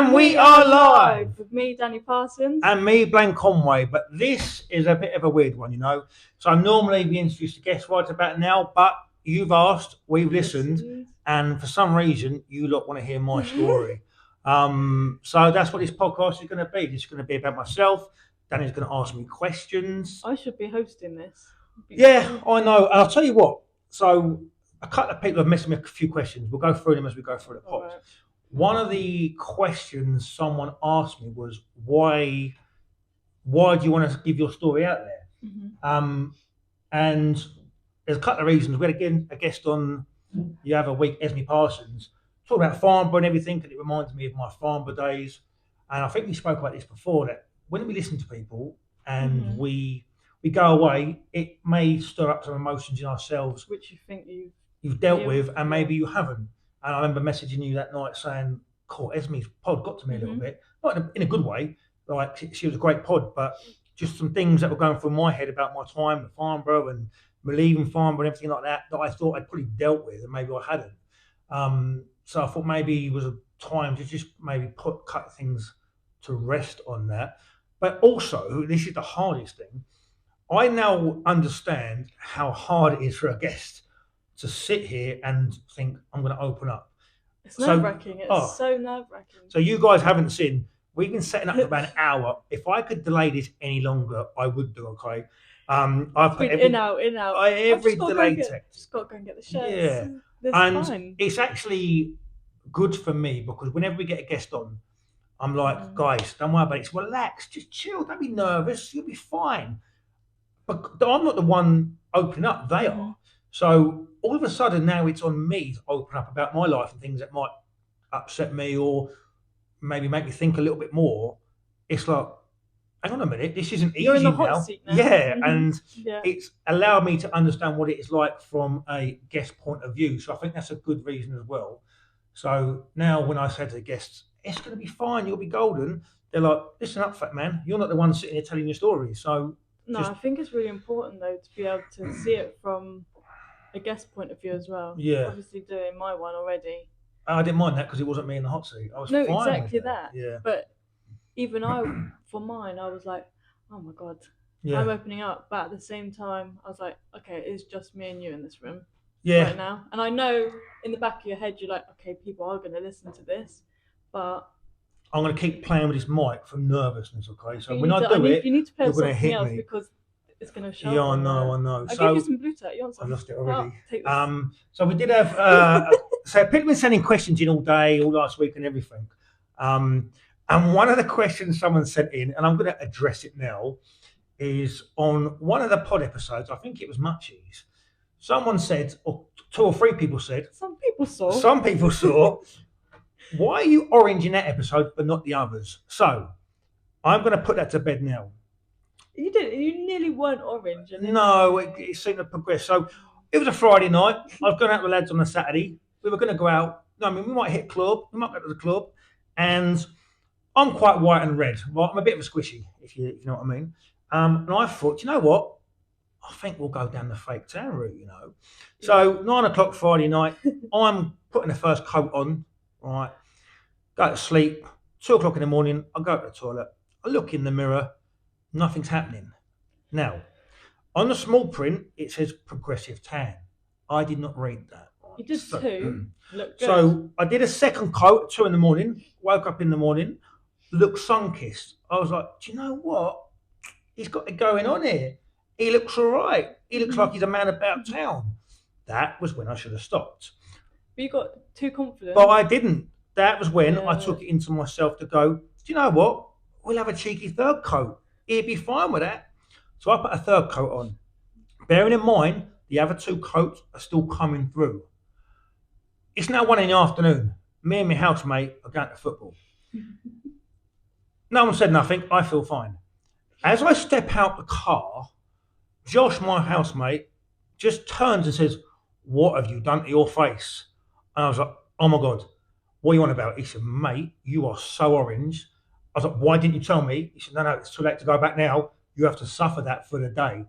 And we are live with me, Danny Parsons. And me, Blaine Conway. But this is a bit of a weird one, you know. So normally we introduce the guest right about now, but you've asked, we've listened, and for some reason you lot want to hear my story. So that's what this podcast is going to be. It's going to be about myself. Danny's going to ask me questions. I should be hosting this. Yeah, I know. And I'll tell you what. So a couple of people have messaged me a few questions. We'll go through them as we go through the pod. Right. One of the questions someone asked me was, why do you want to give your story out there? Mm-hmm. And there's a couple of reasons. We had a guest on the other week, Esme Parsons, talking about Farnborough and everything, and it reminds me of my Farnborough days. And I think we spoke about this before, that when we listen to people and mm-hmm. we go away, it may stir up some emotions in ourselves, which you think you've dealt with, and maybe you haven't. And I remember messaging you that night saying, cool, Esme's pod got to me a little bit. Not in a good way. Like, she was a great pod, but just some things that were going through my head about my time at Farnborough and me leaving Farnborough and everything like that I thought I'd probably dealt with, and maybe I hadn't. So I thought maybe it was a time to just maybe cut things to rest on that. But also, this is the hardest thing. I now understand how hard it is for a guest to sit here and think, I'm going to open up. It's nerve-wracking. It's so nerve-wracking. So you guys haven't seen, we've been setting up for about an hour. If I could delay this any longer, I would do, okay? I've put in, out. Every delay text. Just got to go and get the shirts. Yeah. And fine. It's actually good for me, because whenever we get a guest on, I'm like, guys, don't worry about it. It's relax, just chill, don't be nervous, you'll be fine. But I'm not the one opening up, they are. So all of a sudden now it's on me to open up about my life and things that might upset me or maybe make me think a little bit more. It's like, hang on a minute, this isn't easy. You're in the hot seat now. Yeah, and it's allowed me to understand what it is like from a guest point of view. So I think that's a good reason as well. So now when I say to the guests, it's going to be fine, you'll be golden, they're like, listen up, fat man, you're not the one sitting here telling your story. So I think it's really important though to be able to see it from a guest point of view as well. Yeah. Obviously doing my one already. I didn't mind that because it wasn't me in the hot seat. I was fine exactly with that. Yeah. But even for mine, I was like, oh my God, I'm opening up. But at the same time, I was like, okay, it's just me and you in this room right now. And I know in the back of your head, you're like, okay, people are going to listen to this, but I'm going to keep playing with this mic from nervousness, okay? So when I do it, you need to play you're going to hit me. Because it's going to show. Yeah, I know. I'll give you some blue tack. You want some? I lost it already. Take this. So we did have, so people have been sending questions in all day, all last week and everything. And one of the questions someone sent in, and I'm going to address it now, is on one of the pod episodes, I think it was Muchies, someone said, or two or three people said. Some people saw. Why are you orange in that episode but not the others? So I'm going to put that to bed now. You nearly weren't orange. No, it seemed to progress. So it was a Friday night. I was going out with the lads on a Saturday. We were going to go out. No, I mean, we might hit club. We might go to the club. And I'm quite white and red. Right? I'm a bit of a squishy, if you know what I mean. And I thought, you know what? I think we'll go down the fake tan route, you know. So 9 o'clock Friday night, I'm putting the first coat on, right? Go to sleep. 2 o'clock in the morning, I go to the toilet. I look in the mirror. Nothing's happening. Now, on the small print, it says progressive tan. I did not read that. Right? You did two. Look good. So I did a second coat at 2 in the morning. Woke up in the morning, looked sun-kissed. I was like, do you know what? He's got it going on here. He looks all right. He looks like he's a man about town. That was when I should have stopped. But you got too confident. But I didn't. That was when I took it into myself to go, do you know what? We'll have a cheeky third coat. He'd be fine with that. So I put a third coat on. Bearing in mind, the other two coats are still coming through. It's now 1 in the afternoon. Me and my housemate are going to football. No one said nothing. I feel fine. As I step out the car, Josh, my housemate, just turns and says, what have you done to your face? And I was like, oh my God, what are you on about? He said, mate, you are so orange. I was like, why didn't you tell me? He said, no, it's too late to go back now. You have to suffer that for the day.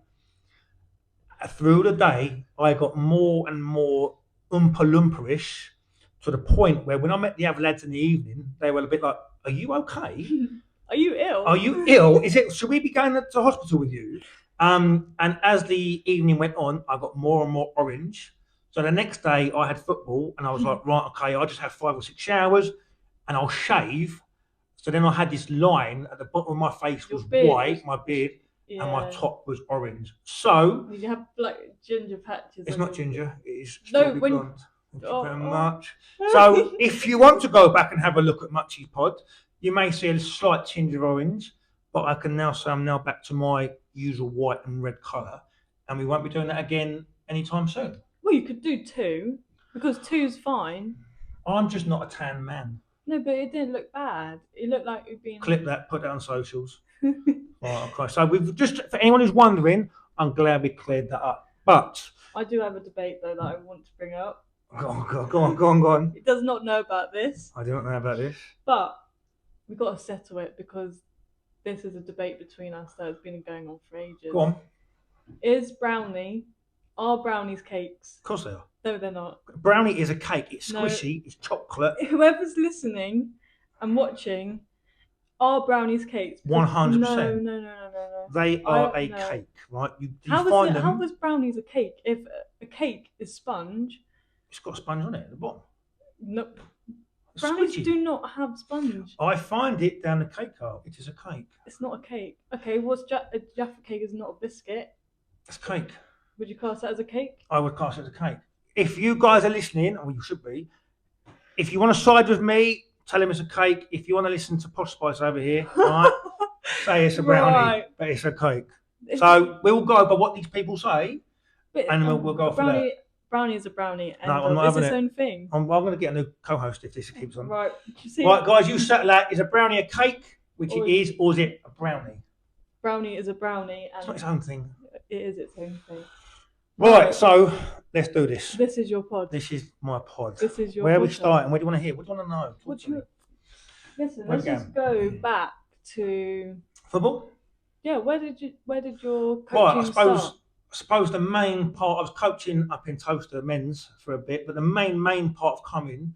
Through the day, I got more and more Oompa Loompa-ish to the point where when I met the other lads in the evening, they were a bit like, are you okay? Are you ill? Are you ill? Should we be going to hospital with you? And as the evening went on, I got more and more orange. So the next day I had football and I was like, right, okay, I'll just have 5 or 6 showers and I'll shave. So then I had this line at the bottom of my face was white, my beard, and my top was orange. So you have like ginger patches. It's not ginger, it's strawberry blonde. Thank you very much. Oh. So if you want to go back and have a look at Muchie's pod, you may see a slight tinge of orange, but I can now say I'm now back to my usual white and red colour, and we won't be doing that again anytime soon. Well, you could do 2, because 2's fine. I'm just not a tan man. No, but it didn't look bad. It looked like it'd been... Clip that, put that on socials. Right, okay. So we've just, for anyone who's wondering, I'm glad we cleared that up. But I do have a debate, though, that I want to bring up. Go on. He does not know about this. I don't know about this. But we've got to settle it, because this is a debate between us that has been going on for ages. Go on. Are brownies cakes? Of course they are. No, they're not. Brownie is a cake. It's squishy. It's chocolate. Whoever's listening and watching, are brownies cakes? 100%. No. They are a cake, right? How was brownies a cake? If a cake is sponge, it's got a sponge on it at the bottom. Nope. Brownies do not have sponge. I find it down the cake aisle. It is a cake. It's not a cake. Okay, what's a Jaffa cake is not a biscuit. It's cake. Would you class that as a cake? I would class it as a cake. If you guys are listening, or you should be, if you want to side with me, tell him it's a cake. If you want to listen to Posh Spice over here, right, say it's a brownie, but it's a cake. So we'll go by what these people say, and we'll go for that. Brownie is a brownie, and no, I'm not it's its own thing. I'm going to get a new co-host if this keeps on. Right, right, guys, you settle that. Is a brownie a cake, which it is, or is it a brownie? Brownie is a brownie, and it's not its own thing. It is its own thing. Right, so let's do this. This is your pod. This is my pod. This is your. Where are we starting? What do you want to hear? What do you want to know? Listen, let's just go back to football. Yeah, where did your coaching start? I suppose the main part, I was coaching up in Toaster men's for a bit, but the main part of coming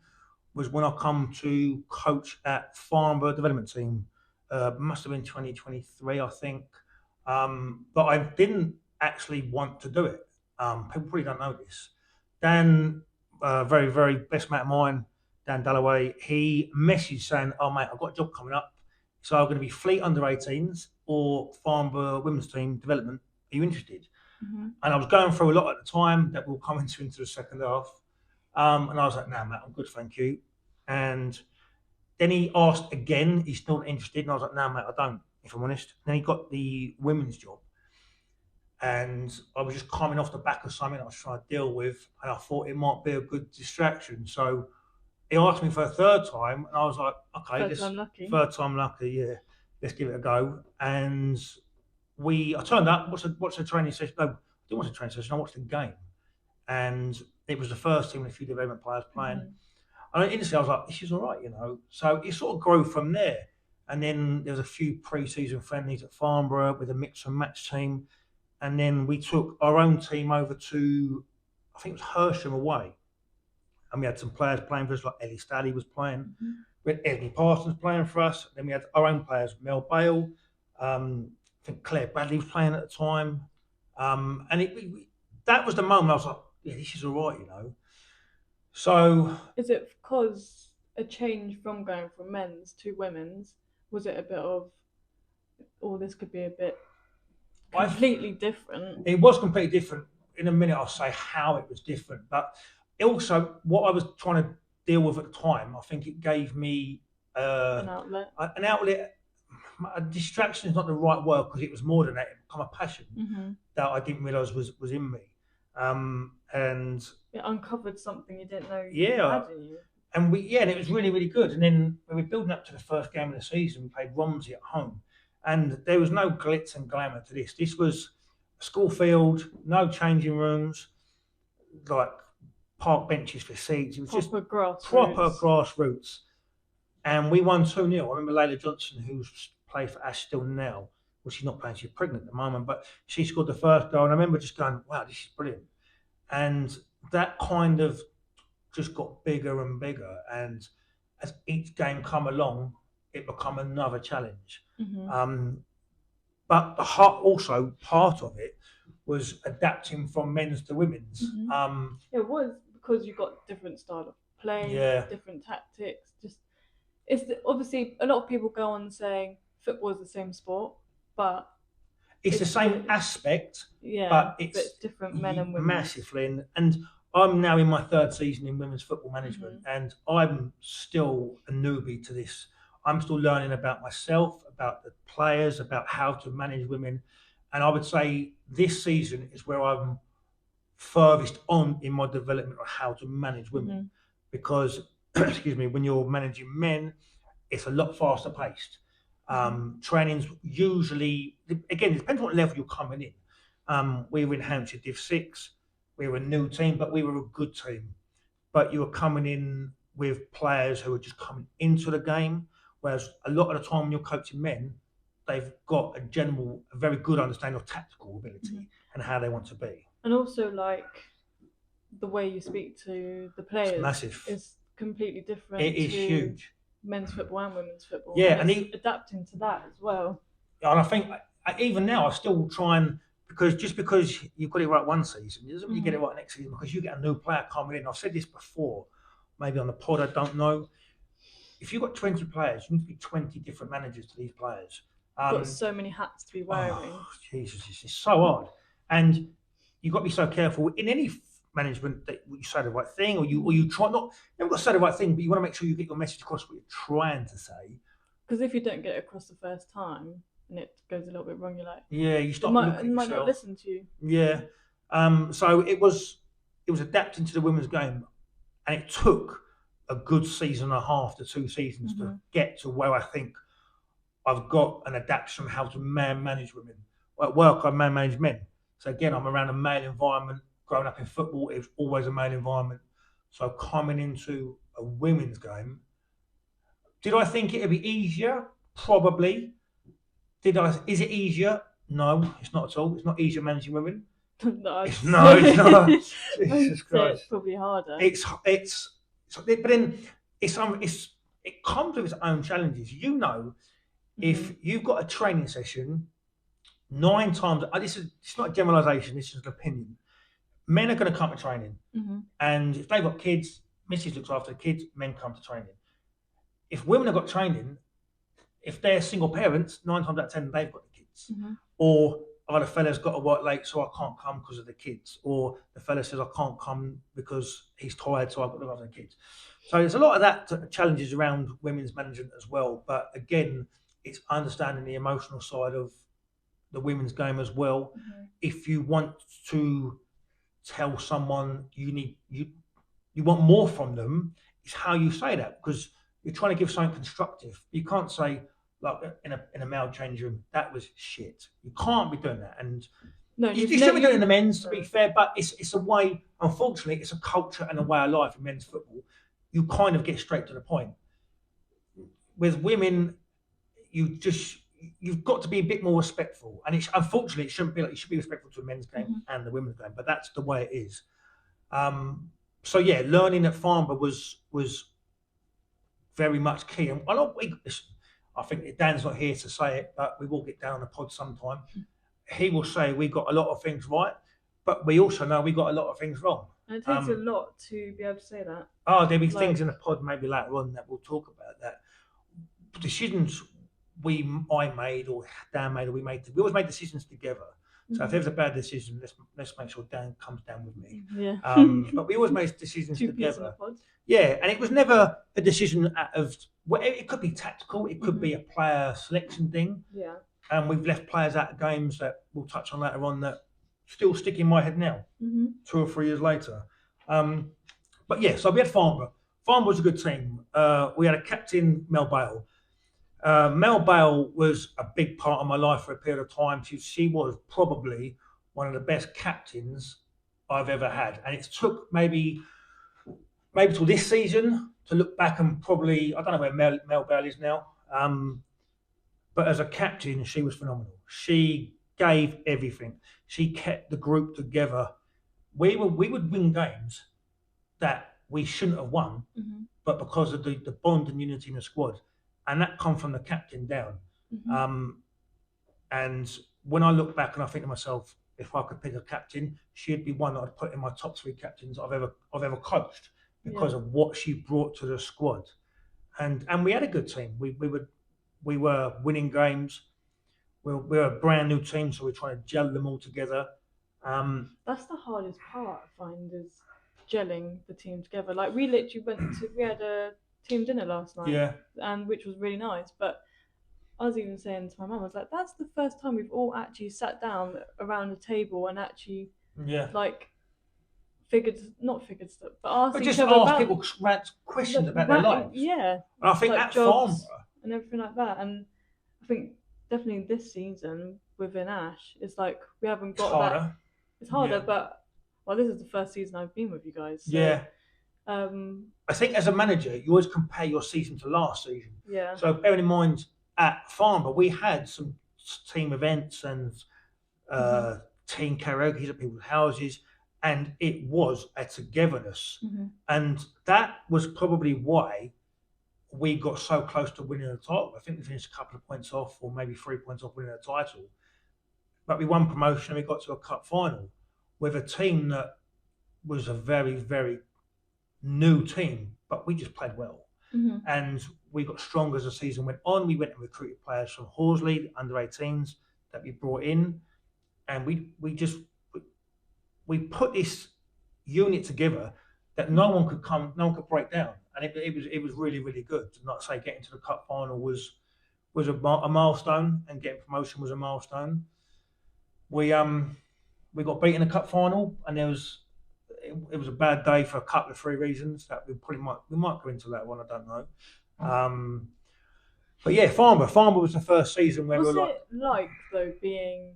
was when I come to coach at Farnborough Development Team. Must have been 2023, I think. But I didn't actually want to do it. People probably don't know this. Dan, very, very best mate of mine, Dan Dalloway, he messaged saying, oh, mate, I've got a job coming up. So I'm going to be Fleet Under-18s or Farnborough Women's Team Development. Are you interested? Mm-hmm. And I was going through a lot at the time that we'll come into the second half. And I was like, no, mate, I'm good, thank you. And then he asked again, he's still not interested. And I was like, no, mate, I don't, if I'm honest. And then he got the women's job. And I was just coming off the back of something I was trying to deal with. And I thought it might be a good distraction. So he asked me for a third time. And I was like, okay. Third time lucky, yeah. Let's give it a go. And I turned up, watched the training session. No, I didn't watch the training session, I watched the game. And it was the first team with a few development players playing. Mm-hmm. And instantly I was like, this is all right, you know. So it sort of grew from there. And then there was a few pre-season friendlies at Farnborough with a mix and match team. And then we took our own team over to, I think it was Hersham away. And we had some players playing for us, like Ellie Staddy was playing. Mm-hmm. We had Esme Parsons playing for us. Then we had our own players, Mel Bale. I think Claire Bradley was playing at the time. And that was the moment I was like, yeah, this is all right, you know. So... Is it because a change from going from men's to women's, was it a bit of, this could be a bit completely different? It was completely different. In a minute, I'll say how it was different. But also, what I was trying to deal with at the time, I think it gave me an outlet. A distraction is not the right word because it was more than that. It became a passion that I didn't realise was in me. And it uncovered something you didn't know you had in you. And and it was really, really good. And then when we were building up to the first game of the season, we played Romsey at home. And there was no glitz and glamour to this. This was a school field, no changing rooms, like park benches for seats. It was proper grassroots. And we won 2-0. I remember Layla Johnson, who's played for Ash still now. Well, she's not playing, she's pregnant at the moment, but she scored the first goal. And I remember just going, wow, this is brilliant. And that kind of just got bigger and bigger. And as each game come along, it become another challenge. Mm-hmm. But also part of it was adapting from men's to women's. Mm-hmm. It was because you got different style of play, yeah, different tactics. Just obviously a lot of people go on saying football is the same sport, but it's the same aspect, yeah, but it's different men and women massively. And I'm now in my third season in women's football management, and I'm still a newbie to this. I'm still learning about myself, about the players, about how to manage women. And I would say this season is where I'm furthest on in my development of how to manage women. Because, excuse me, when you're managing men, it's a lot faster paced. Training's usually, again, it depends what level you're coming in. We were in Hampshire Div 6, we were a new team, but we were a good team. But you were coming in with players who were just coming into the game, whereas a lot of the time when you're coaching men, they've got a very good understanding of tactical ability and how they want to be. And also, like, the way you speak to the players it's massive. Is completely different. It is huge. Men's football and women's football. Yeah, and adapting to that as well. And I think even now I still try and because you've got it right one season, it doesn't mean you get it right next season because you get a new player coming in. I've said this before, maybe on the pod, I don't know. If you've got 20 players, you need to be 20 different managers to these players. You've got so many hats to be wearing. Oh, Jesus, it's so hard. And you've got to be so careful in any management that you say the right thing, or you try not. You haven't got to say the right thing, but you want to make sure you get your message across what you're trying to say. Because if you don't get it across the first time and it goes a little bit wrong, you're like, yeah, you stop. Might not listen to you. Yeah. So it was adapting to the women's game, and it took a good season and a half to 2 seasons to get to where I think I've got an adaptation of how to manage women. At work, I manage men. So again, I'm around a male environment. Growing up in football, it was always a male environment. So coming into a women's game, did I think it'd be easier? Probably. Is it easier? No, it's not at all. It's not easier managing women. No, it's not. Jesus Christ. It's probably harder. But then it comes with its own challenges. If you've got a training session, 9 times, it's not a generalisation, this is an opinion. Men are going to come to training. And if they've got kids, Mrs. looks after the kids, men come to training. If women have got training, if they're single parents, 9 times out of 10, they've got the kids. Or the fella's got to work late, so I can't come because of the kids. Or the fella says, I can't come because he's tired, so I've got to look after the kids. So there's a lot of that challenges around women's management as well. But again, it's understanding the emotional side of the women's game as well. If you want to tell someone you want more from them, it's how you say that, because you're trying to give something constructive. You can't say, like in a male change room, that was shit. You can't be doing that. And no, you shouldn't be doing it in the men's, to be fair, but it's a way, unfortunately, it's a culture and a way of life in men's football. You kind of get straight to the point. With women, you've got to be a bit more respectful. And unfortunately, it shouldn't be like you should be respectful to a men's game and the women's game, but that's the way it is. So yeah, learning at Farnborough was very much key. And I think Dan's not here to say it, but we will get down on the pod sometime. He will say we got a lot of things right, but we also know we got a lot of things wrong. And it takes a lot to be able to say that. Oh, there'll be things in the pod maybe later on that we'll talk about that. Decisions I made or Dan made or we always made decisions together. So if there's a bad decision, let's make sure Dan comes down with me. Yeah. But we always made decisions together. Yeah, and it was never a decision it could be tactical, it could be a player selection thing. Yeah. And we've left players out of games that we'll touch on later on that still stick in my head now, 2 or 3 years later. But yeah, so we had Farnborough. Farnborough was a good team. We had a captain, Mel Bale. Mel Bale was a big part of my life for a period of time. She was probably one of the best captains I've ever had. And it took maybe till this season to look back and probably, I don't know where Mel Bale is now. But as a captain, she was phenomenal. She gave everything. She kept the group together. We would win games that we shouldn't have won, but because of the bond and unity in the squad. and that come from the captain down. Mm-hmm. And when I look back and I think to myself, if I could pick a captain, she'd be one that I'd put in my top 3 captains I've ever coached because of what she brought to the squad. And we had a good team. We were winning games. We're a brand new team, so we're trying to gel them all together. That's the hardest part I find is gelling the team together. Like we literally we had a team dinner last night, and which was really nice. But I was even saying to my mum, I was like, that's the first time we've all actually sat down around a table and actually like not figured stuff, but asked each other ask people questions about their lives. Yeah, and I think like at jobs Farnborough and everything like that. And I think definitely this season within Ash, it's like we haven't got that. It's harder, but this is the first season I've been with you guys. So, I think as a manager, you always compare your season to last season. Yeah. So bearing in mind at Farnborough, we had some team events and team karaoke at people's houses, and it was a togetherness. And that was probably why we got so close to winning the title. I think we finished a couple of points off, or maybe 3 points off winning the title. But we won promotion and we got to a cup final with a team that was a very, very new team, but we just played well. And we got stronger as the season went on. We went and recruited players from Horsley, the under 18s that we brought in. And we put this unit together that no one could break down. And it was really, really good. Not say getting to the cup final was a milestone, and getting promotion was a milestone. We got beaten in the cup final, and it was a bad day for a couple of 3 reasons that we might go into that one. I don't know. But yeah, Farnborough was the first season where was we were like though being,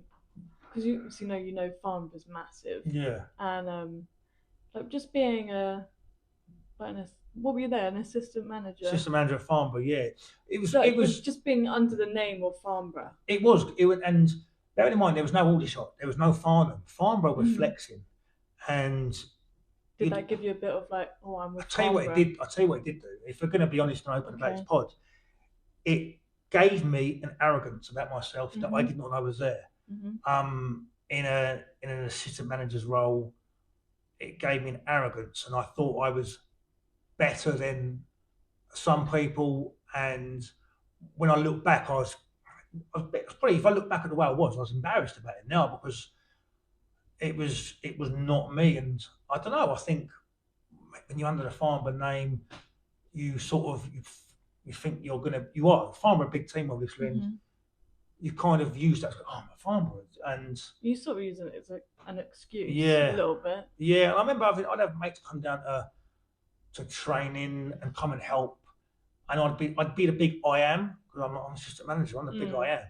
because you know Farnborough's massive. Yeah. And like just being what were you there? An assistant manager. Assistant manager at Farnborough, yeah. It was just being under the name of Farnborough. It was, and bearing in mind there was no Aldershot, there was no Farnham. Farnborough was flexing, and did that give you a bit of like, oh, I'm with Farnborough? I'll tell you what it did do. If we're going to be honest and open about this pod, it gave me an arrogance about myself that I did not know was there. In an assistant manager's role, it gave me an arrogance, and I thought I was better than some people. And when I look back, I was probably, if I look back at the way I was embarrassed about it now, because it was not me. And I don't know, I think when you're under the Farnborough name, you sort of you think you are Farnborough, a big team obviously, and you kind of use that. Oh, I'm a Farnborough, and you sort of use it as an excuse, a little bit. Yeah, I remember I'd have mates come down to training and come and help, and I'd be the big I am, because I'm not assistant manager. I'm the big I am,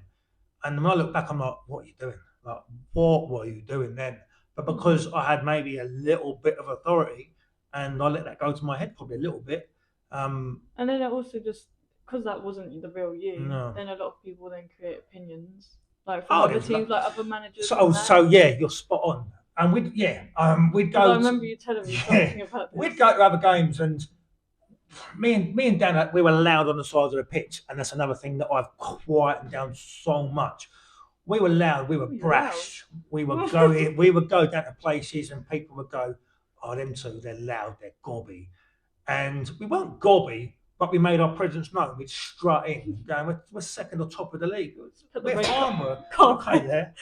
and when I look back, I'm like, what are you doing? Like, what were you doing then? But because I had maybe a little bit of authority, and I let that go to my head probably a little bit. And then it also just, because that wasn't the real you, then a lot of people then create opinions, like from other teams, like other managers. So yeah, you're spot on. And we'd go. I remember you telling me something about this. We'd go to other games, and me and Dan, we were loud on the sides of the pitch, and that's another thing that I've quietened down so much. We were loud, we were brash. We would go down to places, and people would go, "Oh, them two, they're loud, they're gobby." And we weren't gobby, but we made our presence known. We'd strut in, going, we're second or top of the league. We're Farnborough. Okay, there.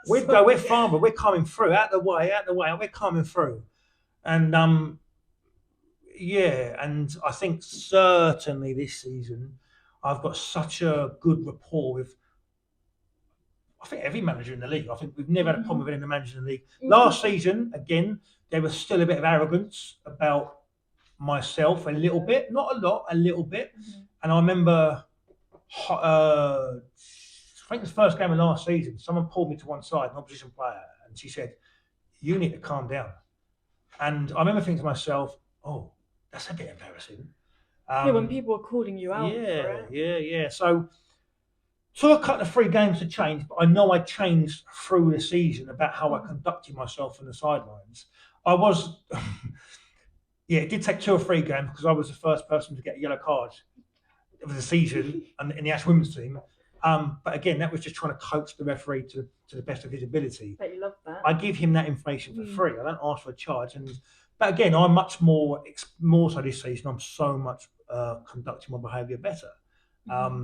We'd go, we're Farnborough, we're coming through, out the way, we're coming through. And and I think certainly this season, I've got such a good rapport with, I think, every manager in the league. I think we've never had a problem with any of the managers in the league. Last season, again, there was still a bit of arrogance about myself, a little bit, not a lot, a little bit. And I remember, I think the first game of last season, someone pulled me to one side, an opposition player, and she said, "You need to calm down." And I remember thinking to myself, "Oh, that's a bit embarrassing." When people are calling you out. Yeah. So took a couple of 3 games to change, but I know I changed through the season about how I conducted myself on the sidelines. I was, it did take 2 or 3 games, because I was the first person to get a yellow card of the season and in the Ash women's team. But again, that was just trying to coach the referee to the best of his ability. Bet you love that. I give him that information for free. I don't ask for a charge. But again, I'm much more so this season. I'm so much conducting my behaviour better. But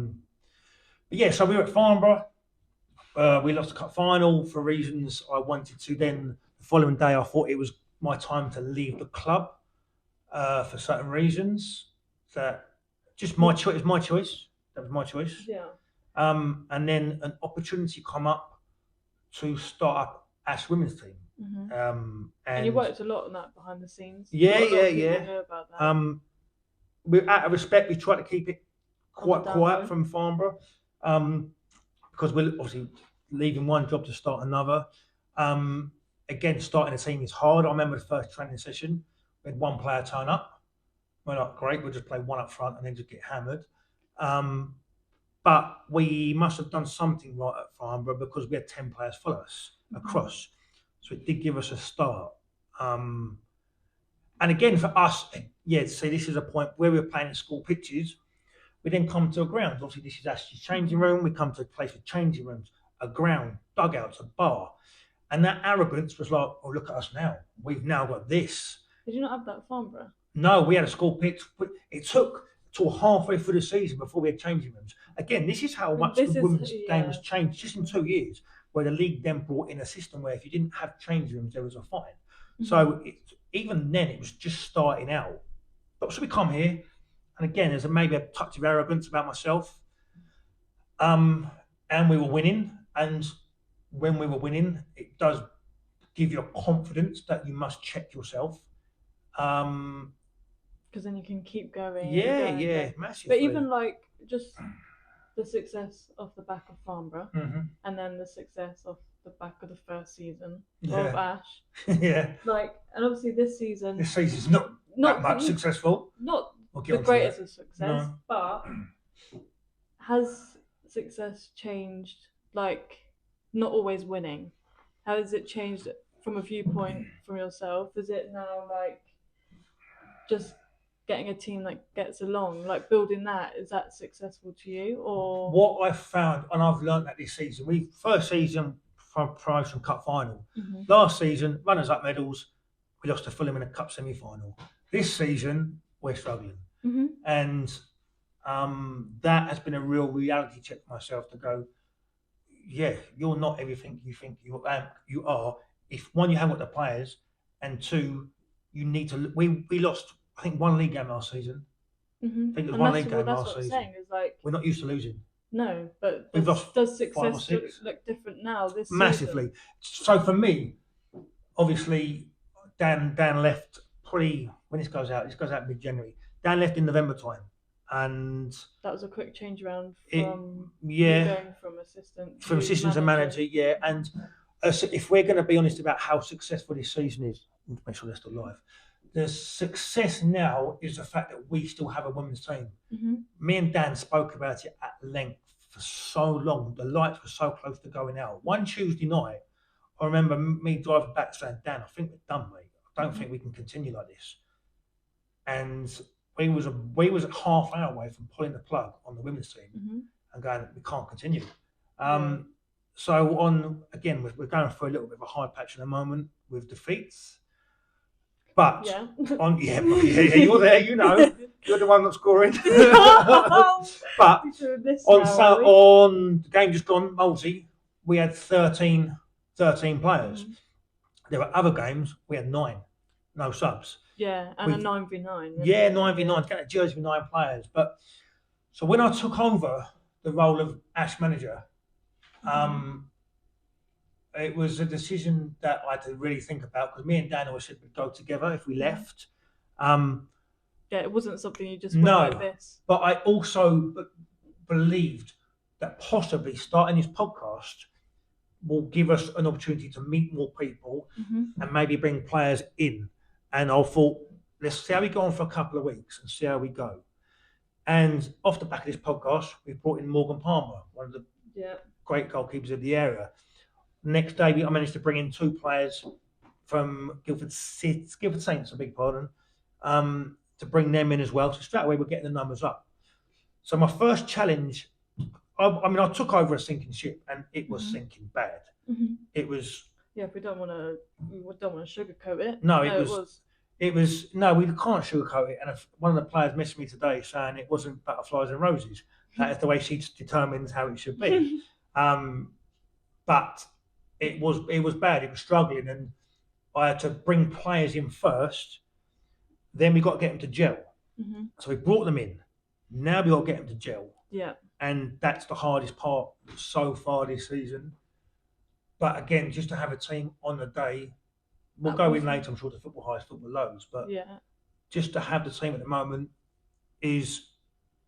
yeah, so we were at Farnborough. We lost the cup final for reasons I wanted to. Then the following day, I thought it was my time to leave the club for certain reasons. That just my choice. My choice. That was my choice. Yeah. And then an opportunity come up to start up Ash women's team. And you worked a lot on that behind the scenes. Yeah. Know about that. We, out of respect, we try to keep it quite quiet from Farnborough, because we're obviously leaving one job to start another. Again, starting a team is hard. I remember the first training session, we had one player turn up. We're like, great, we'll just play one up front and then just get hammered. But we must have done something right at Farnborough because we had 10 players follow us across. So it did give us a start. And again, for us, see, this is a point where we were playing at school pitches. We then come to a ground. Obviously, this is Ash's changing room. We come to a place with changing rooms, a ground, dugouts, a bar. And that arrogance was like, oh, look at us now. We've now got this. Did you not have that at Farnborough? No, we had a school pitch. It took till halfway through the season before we had changing rooms. Again, this is how much the women's game has changed just in 2 years, where the league then brought in a system where if you didn't have changing rooms, there was a fine. So even then, it was just starting out. But so we come here, and again, there's maybe a touch of arrogance about myself. And we were winning. And when we were winning, it does give you a confidence that you must check yourself. Because then you can keep going. Yeah, massively. But even like just the success off the back of Farnborough, and then the success off the back of the first season of Ash. Like, and obviously this season's not that much successful. Not the greatest of success, but has success changed? Like, not always winning. How has it changed from a viewpoint from yourself? Is it now like just getting a team that gets along, like building that? Is that successful to you? Or what I've found, and I've learned that this season, first season from Promotion Cup final. Last season, runners-up medals, we lost to Fulham in a cup semi-final. This season, we're struggling. And that has been a real reality check for myself to go, you're not everything you think you are. If one, you haven't got the players, and two, you need to. We lost, I think, one league game last season. I think it was one league game last season. Saying is like, we're not used to losing. No, but does success look different now this massively season? So for me, obviously, Dan left when this goes out mid-January. Dan left in November time, and that was a quick change around from going from assistant to manager. And if we're going to be honest about how successful this season is, make sure they're still alive. The success now is the fact that we still have a women's team. Me and Dan spoke about it at length for so long. The lights were so close to going out. One Tuesday night, I remember me driving back saying, Dan, I think we're done, mate. I don't think we can continue like this. And we was a half hour away from pulling the plug on the women's team and going, we can't continue. So we're going through a little bit of a high patch at the moment with defeats. But you're there, you know. You're the one that's scoring. But on the game just gone, Molesey, we had 13 players. There were other games, we had 9, no subs. Yeah, and a 9v9. Yeah, 9v9, get a jersey with 9 players. But so when I took over the role of Ash manager, it was a decision that I had to really think about, because me and Dan always said we'd go together if we left. It wasn't something you just went like this. But I also believed that possibly starting this podcast will give us an opportunity to meet more people and maybe bring players in. And I thought, let's see how we go on for a couple of weeks and see how we go. And off the back of this podcast, we brought in Morgan Palmer, one of the great goalkeepers of the area. Next day, I managed to bring in 2 players from Guildford Saints, I beg your pardon, to bring them in as well. So straight away, we're getting the numbers up. So my first challenge, I took over a sinking ship, and it was sinking bad. It was. Yeah, we don't want to sugarcoat it. No, it was. It was no, we can't sugarcoat it. And one of the players messaged me today saying it wasn't butterflies and roses. That is the way she determines how it should be. But it was bad. It was struggling, and I had to bring players in first. Then we got to get them to gel. So we brought them in. Now we got to get them to gel. Yeah. And that's the hardest part so far this season. But again, just to have a team on the day, we'll go in later, I'm sure, the football highs, football lows. But just to have the team at the moment is,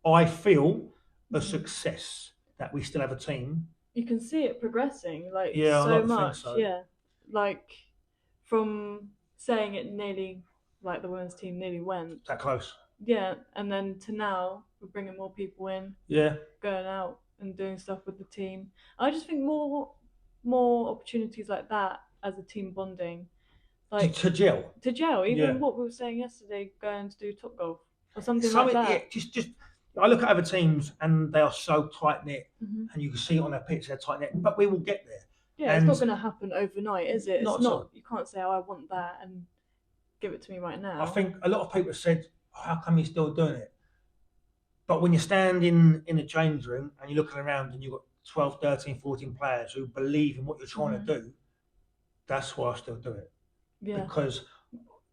I feel, a success that we still have a team. You can see it progressing, so much. So. Yeah, like from saying it nearly, like the women's team nearly went. That close. Yeah, and then to now, we're bringing more people in. Yeah. Going out and doing stuff with the team. I just think more opportunities like that as a team bonding. Like to gel. Even what we were saying yesterday, going to do Top Golf or something like that. Yeah, just I look at other teams and they are so tight knit, and you can see it on their pitch they're tight knit. But we will get there. Yeah, it's not going to happen overnight, is it? It's not. You can't say, "Oh, I want that," and give it to me right now. I think a lot of people have said, oh, "How come you're still doing it?" But when you stand in the change room and you're looking around and you've got 12, 13, 14 players who believe in what you're trying to do, that's why I still do it. Yeah. Because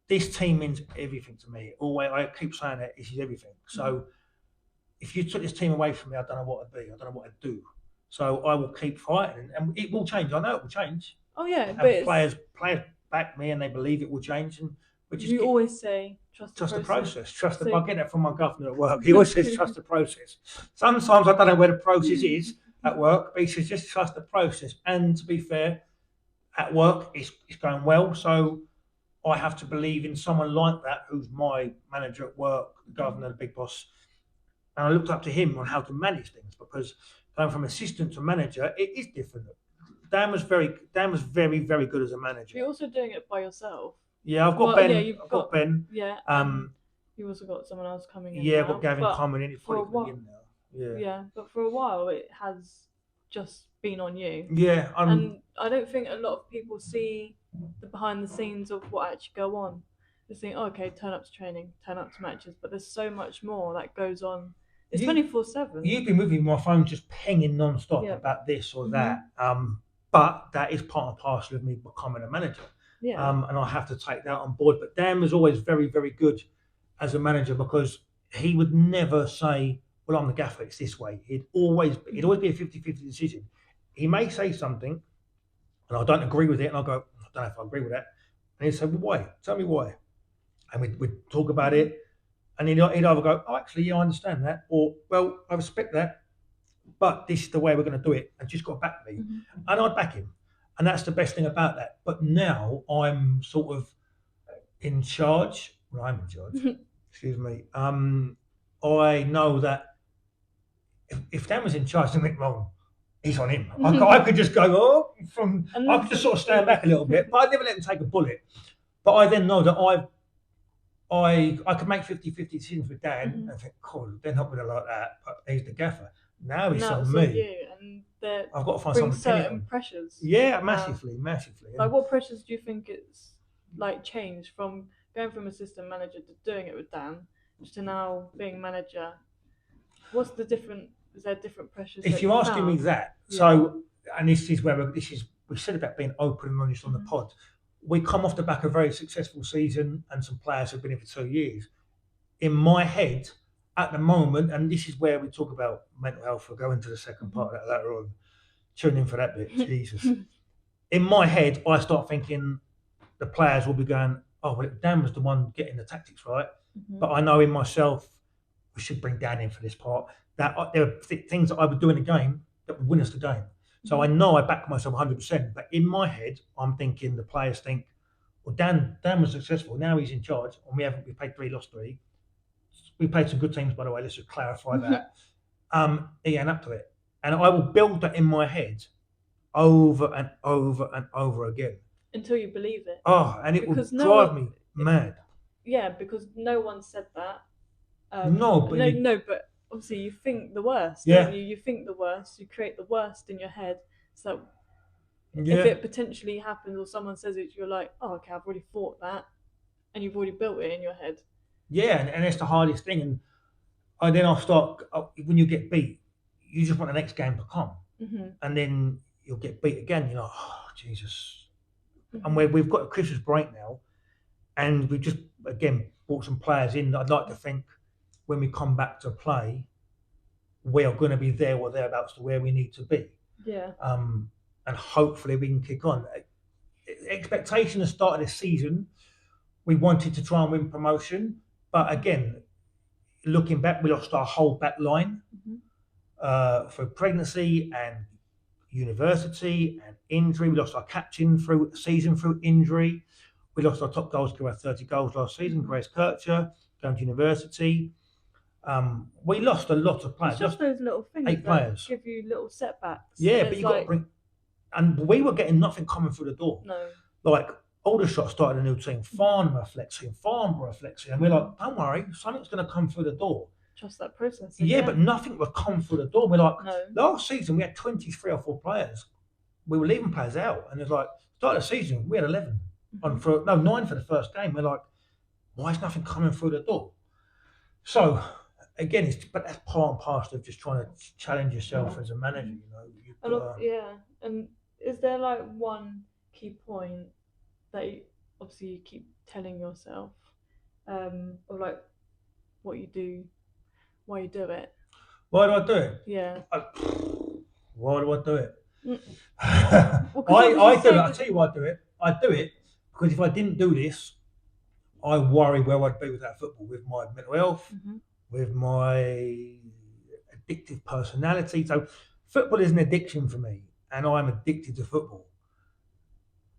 this team means everything to me. Always, I keep saying that this is everything. So if you took this team away from me, I don't know what I'd be. I don't know what I'd do. So I will keep fighting, and it will change. I know it will change. Oh yeah, but players back me, and they believe it will change. And you always say trust the process. I get that from my governor at work. He always says trust the process. Sometimes I don't know where the process is at work, but he says just trust the process. And to be fair, at work, it's going well. So I have to believe in someone like that, who's my manager at work, the governor, the big boss. And I looked up to him on how to manage things, because going from assistant to manager, it is different. Dan was very, very good as a manager. You're also doing it by yourself. Yeah, I've got Ben. Yeah, I've got Ben. Yeah. You also got someone else coming in. Yeah, I've got Gavin coming in. He's probably coming in now. Yeah, but for a while it has just been on you. Yeah, and I don't think a lot of people see the behind the scenes of what actually go on. They think, okay, turn up to training, turn up to matches, but there's so much more that goes on. It's 24/7. You've been with me, my phone just pinging non-stop about this or that. But that is part and parcel of me becoming a manager. Yeah. And I have to take that on board. But Dan was always very, very good as a manager, because he would never say, well, I'm the gaffer, it's this way. It'd always be a 50-50 decision. He may say something and I don't agree with it, and I'll go, I don't know if I agree with that. And he'd say, well, why? Tell me why. And we'd talk about it. And he'd either go, oh, actually, yeah, I understand that. Or, well, I respect that, but this is the way we're going to do it. And just got to back me. And I'd back him. And that's the best thing about that. But now I'm sort of in charge. Well, I'm in charge. Excuse me. I know that if Dan was in charge, something wrong, he's on him. I could just go, I could just sort of stand back a little bit, but I'd never let him take a bullet. But I then know that I could make 50-50 decisions with Dan and think, cool, they're not going to like that, but he's the gaffer. Now it's on me. You, and I've got to find something. Certain pressures. Yeah, massively. Like, what pressures do you think it's like changed from going from assistant manager to doing it with Dan to now being manager? What's the different? Is there different pressures? If you're asking me that, so, and this is where we said about being open and honest on the pod. We come off the back of a very successful season, and some players have been here for 2 years. In my head, at the moment, and this is where we talk about mental health, we'll go into the second part of that later on. Tune in for that bit, Jesus. In my head, I start thinking the players will be going, oh, well, Dan was the one getting the tactics right. But I know in myself, we should bring Dan in for this part, that there are things that I would do in the game that would win us the game. So I know I back myself 100%, but in my head, I'm thinking the players think, well, Dan was successful. Now he's in charge, and we played 3, lost 3. We played some good teams, by the way. Let's just clarify that. He ain't up to it, and I will build that in my head over and over and over again until you believe it. Oh, and it will drive me mad. Yeah, because no one said that. But obviously you think the worst, don't you? You think the worst, you create the worst in your head. So if it potentially happens or someone says it, you're like, oh, okay, I've already thought that, and you've already built it in your head. Yeah, and it's the hardest thing. And then I'll start, when you get beat, you just want the next game to come. And then you'll get beat again. You're like, oh, Jesus. And we've got a Christmas break now, and we've just, again, brought some players in. I'd like to think when we come back to play, we are going to be there or thereabouts to where we need to be. Yeah. And hopefully we can kick on. Expectation at the start of this season, we wanted to try and win promotion. But again, looking back, we lost our whole back line for pregnancy and university and injury. We lost our captain through season through injury. We lost our top goal scorer, 30 goals last season, Grace Kircher, going to university. We lost a lot of players. It's just those little things 8 players give you little setbacks. Yeah, but you got to bring. And we were getting nothing coming through the door. No. Like, Aldershot started a new team, Farnborough flexing, and we're like, don't worry, something's going to come through the door. Trust that process. Yeah, but nothing would come through the door. We're like, last season we had 23 or 4 players. We were leaving players out, and it's like, start of the season we had 11 9 for the first game. We're like, why is nothing coming through the door? So again, but that's part and parcel of just trying to challenge yourself as a manager. You know, and is there like one key point that obviously you keep telling yourself, of like what you do, why you do it? Why do I do it? Yeah. Why do I do it? I do it. I'll tell you why I do it. I do it because if I didn't do this, I worry where I'd be without football, with my mental health, with my addictive personality. So football is an addiction for me, and I'm addicted to football.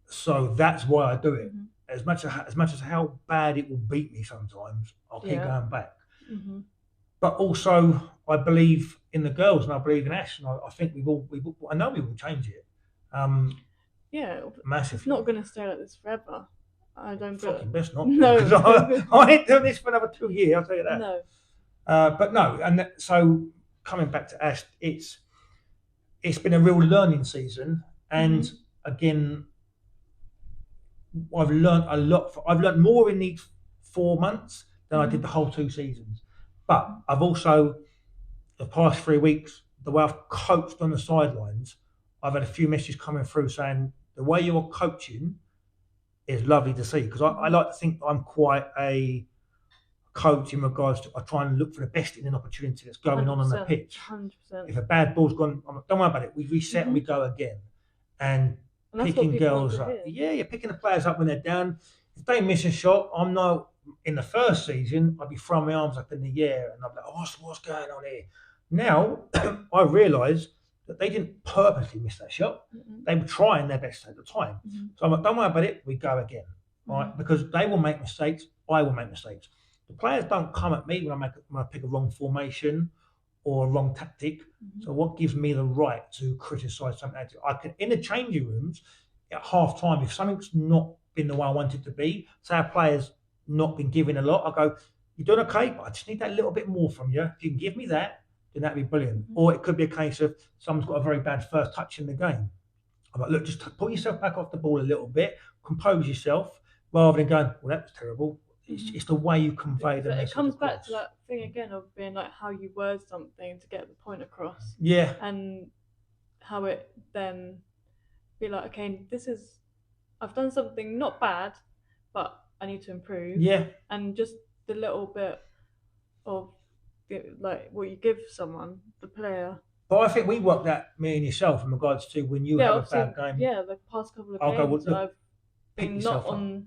So that's why I do it. As much as how bad it will beat me sometimes, I'll keep going back. But also, I believe in the girls, and I believe in Ash, and I think I know we will change it. Massively. It's not going to stay like this forever. I don't. Fucking best not. No. I ain't doing this for another 2 years. I'll tell you that. No. But no, and so coming back to Ash, it's been a real learning season, and again, I've learned a lot. I've learned more in these 4 months than I did the whole 2 seasons. But I've also, the past 3 weeks, the way I've coached on the sidelines, I've had a few messages coming through saying the way you're coaching is lovely to see, because I like to think I'm quite a coach in regards to I try and look for the best in an opportunity that's going on the pitch. 100%. If a bad ball's gone, don't worry about it. We reset and we go again. And picking girls up. Yeah, you're picking the players up when they're down. If they miss a shot, I'm not. In the first season, I'd be throwing my arms up in the air and I'd be like, what's going on here? Now, I realise that they didn't purposely miss that shot. They were trying their best at the time. So I'm like, don't worry about it, we go again. Right? Because they will make mistakes, I will make mistakes. The players don't come at me when I pick a wrong formation or a wrong tactic. So what gives me the right to criticise something? I can, in the changing rooms, at half time, if something's not been the way I want it to be, say our players not been given a lot, I go, you're doing okay, but I just need that little bit more from you. If you can give me that, then that'd be brilliant. Or it could be a case of someone's got a very bad first touch in the game. I'm like, look, just pull yourself back off the ball a little bit, compose yourself, rather than going, well, that was terrible. It's the way you convey the message. It comes back to that thing again of being like how you word something to get the point across. Yeah. And how it then be like, okay, I've done something not bad, but I need to improve. Yeah. And just the little bit of like what you give someone, the player. But I think we worked that, me and yourself, in regards to when you have a bad game. Yeah, the past couple of games I've been not on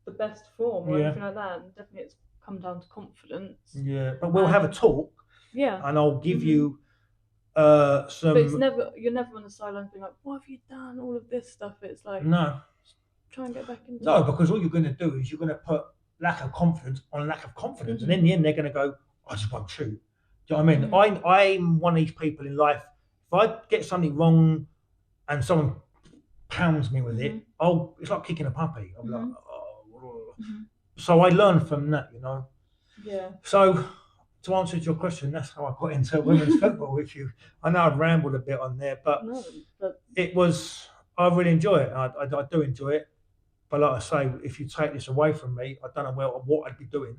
the best form or anything like that. And definitely it's come down to confidence. Yeah, but we'll have a talk. Yeah. And I'll give you some. But you're never on the sideline being like, what have you done? All of this stuff. It's like, no. Try and get back into it. Because all you're going to do is you're going to put lack of confidence on lack of confidence. And in the end, they're going to go, I just won't shoot. Do you know what I mean? I'm one of these people in life, if I get something wrong and someone pounds me with it, it's like kicking a puppy. I'm like, oh. So I learned from that, Yeah. So to answer your question, that's how I got into women's football. I know I've rambled a bit on there, but it was. I really enjoy it. I do enjoy it. But like I say, if you take this away from me, I don't know what I'd be doing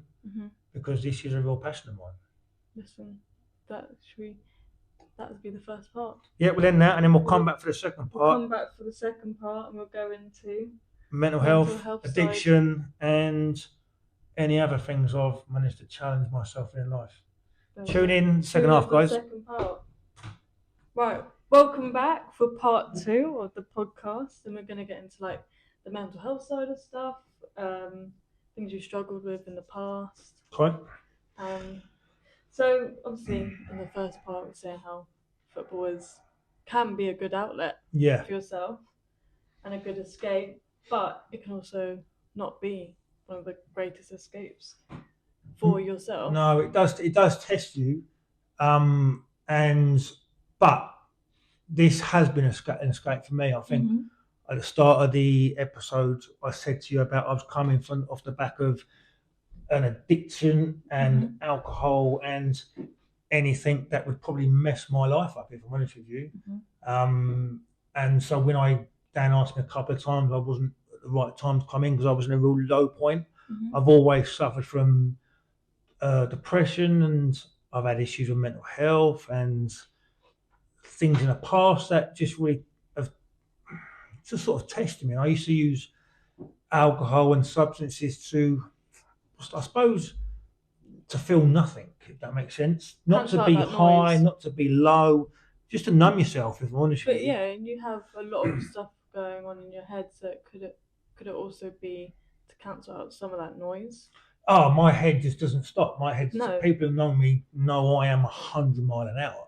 because this is a real passion of mine. Listen, that would be the first part. Yeah, we'll end that, and then we'll come back for the second part. We'll come back for the second part, and we'll go into mental health addiction, and any other things I've managed to challenge myself in life. Tune in, second half, guys. Second part. Right, welcome back for part 2 of the podcast, and we're going to get into like the mental health side of stuff, things you struggled with in the past. Okay. So obviously in the first part we're saying how football can be a good outlet for yourself and a good escape, but it can also not be one of the greatest escapes for yourself. No, it does test you, but this has been an escape for me. I think at the start of the episode I said to you about I was coming off the back of an addiction and alcohol and anything that would probably mess my life up, if I'm honest with you. And so when Dan asked me a couple of times, I wasn't at the right time to come in because I was in a real low point. I've always suffered from depression, and I've had issues with mental health and things in the past that just really have just sort of tested me. I used to use alcohol and substances to, I suppose, to feel nothing, if that makes sense. Not to be high, noise. Not to be low, just to numb yourself, if I'm honest with you. But yeah, and you have a lot of stuff going on in your head, so could it also be to cancel out some of that noise? Oh, my head just doesn't stop. My head, people who know me know I am 100 miles an hour.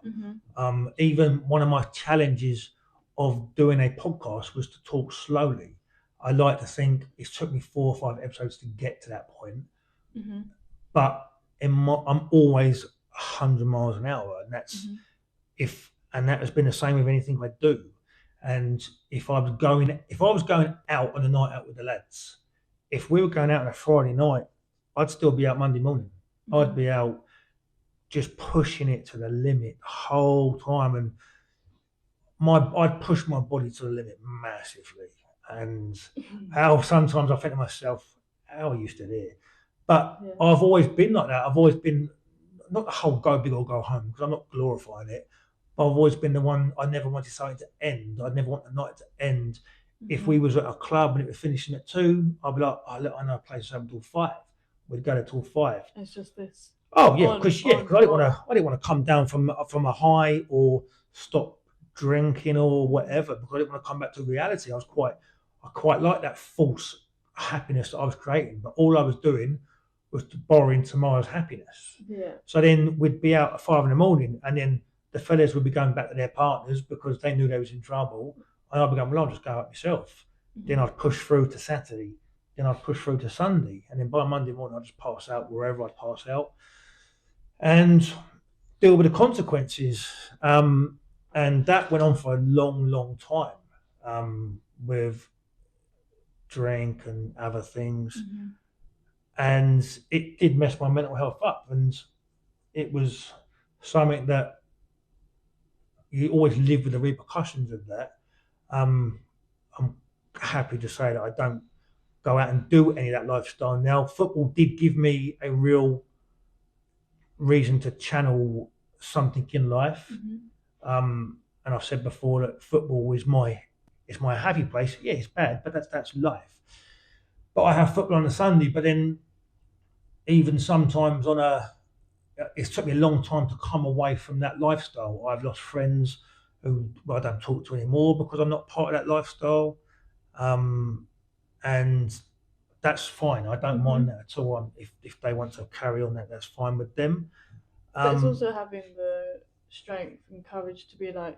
Even one of my challenges of doing a podcast was to talk slowly. I like to think it took me 4 or 5 episodes to get to that point. But I'm always 100 miles an hour, and that's and that has been the same with anything I do. And if I was going out on a night out with the lads, if we were going out on a Friday night, I'd still be out Monday morning. I'd be out just pushing it to the limit the whole time, and I'd push my body to the limit massively. And how sometimes I think to myself, how are you still here? But I've always been like that. I've always been, not the whole go big or go home, because I'm not glorifying it, but I've always been the one, I never wanted something to end. I'd never want the night to end. If we was at a club and it was finishing at 2, I'd be like, I know a place open till 5. We'd go to till 5. It's just this. Oh yeah, because I didn't want to come down from a high or stop drinking or whatever, because I didn't want to come back to reality. I quite like that false happiness that I was creating, but all I was doing was borrowing tomorrow's happiness. Yeah. So then we'd be out at 5 a.m, and then the fellas would be going back to their partners because they knew they was in trouble, and I'd be going, well, I'll just go out myself. Then I'd push through to Saturday. Then I'd push through to Sunday, and then by Monday morning I'd just pass out wherever I'd pass out and deal with the consequences. And that went on for a long, long time with drink and other things. And it did mess my mental health up, and it was something that you always live with the repercussions of that. I'm happy to say that I don't go out and do any of that lifestyle now. Football did give me a real reason to channel something in life. And I've said before that football is my happy place. Yeah, it's bad, but that's life. But I have football on a Sunday, but then even sometimes it took me a long time to come away from that lifestyle. I've lost friends who I don't talk to anymore because I'm not part of that lifestyle. And that's fine. I don't mind that at all. If they want to carry on that's fine with them. But it's also having the strength and courage to be like,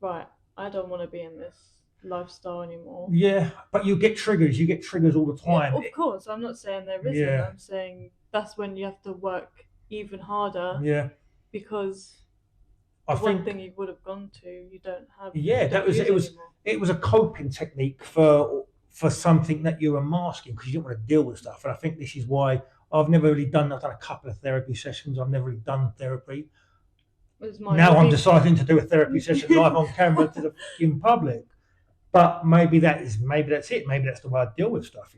right, I don't want to be in this lifestyle anymore. Yeah, but you get triggers. You get triggers all the time. Yeah, of course, I'm not saying there isn't. Yeah. I'm saying that's when you have to work even harder. Yeah. Because one thing you would have gone to, you don't have. Yeah, it was a coping technique for something that you were masking because you didn't want to deal with stuff. And I think this is why I've done a couple of therapy sessions. I've never really done therapy. Now I'm deciding to do a therapy session live on camera to the fucking public. But maybe that's it. Maybe that's the way I deal with stuff,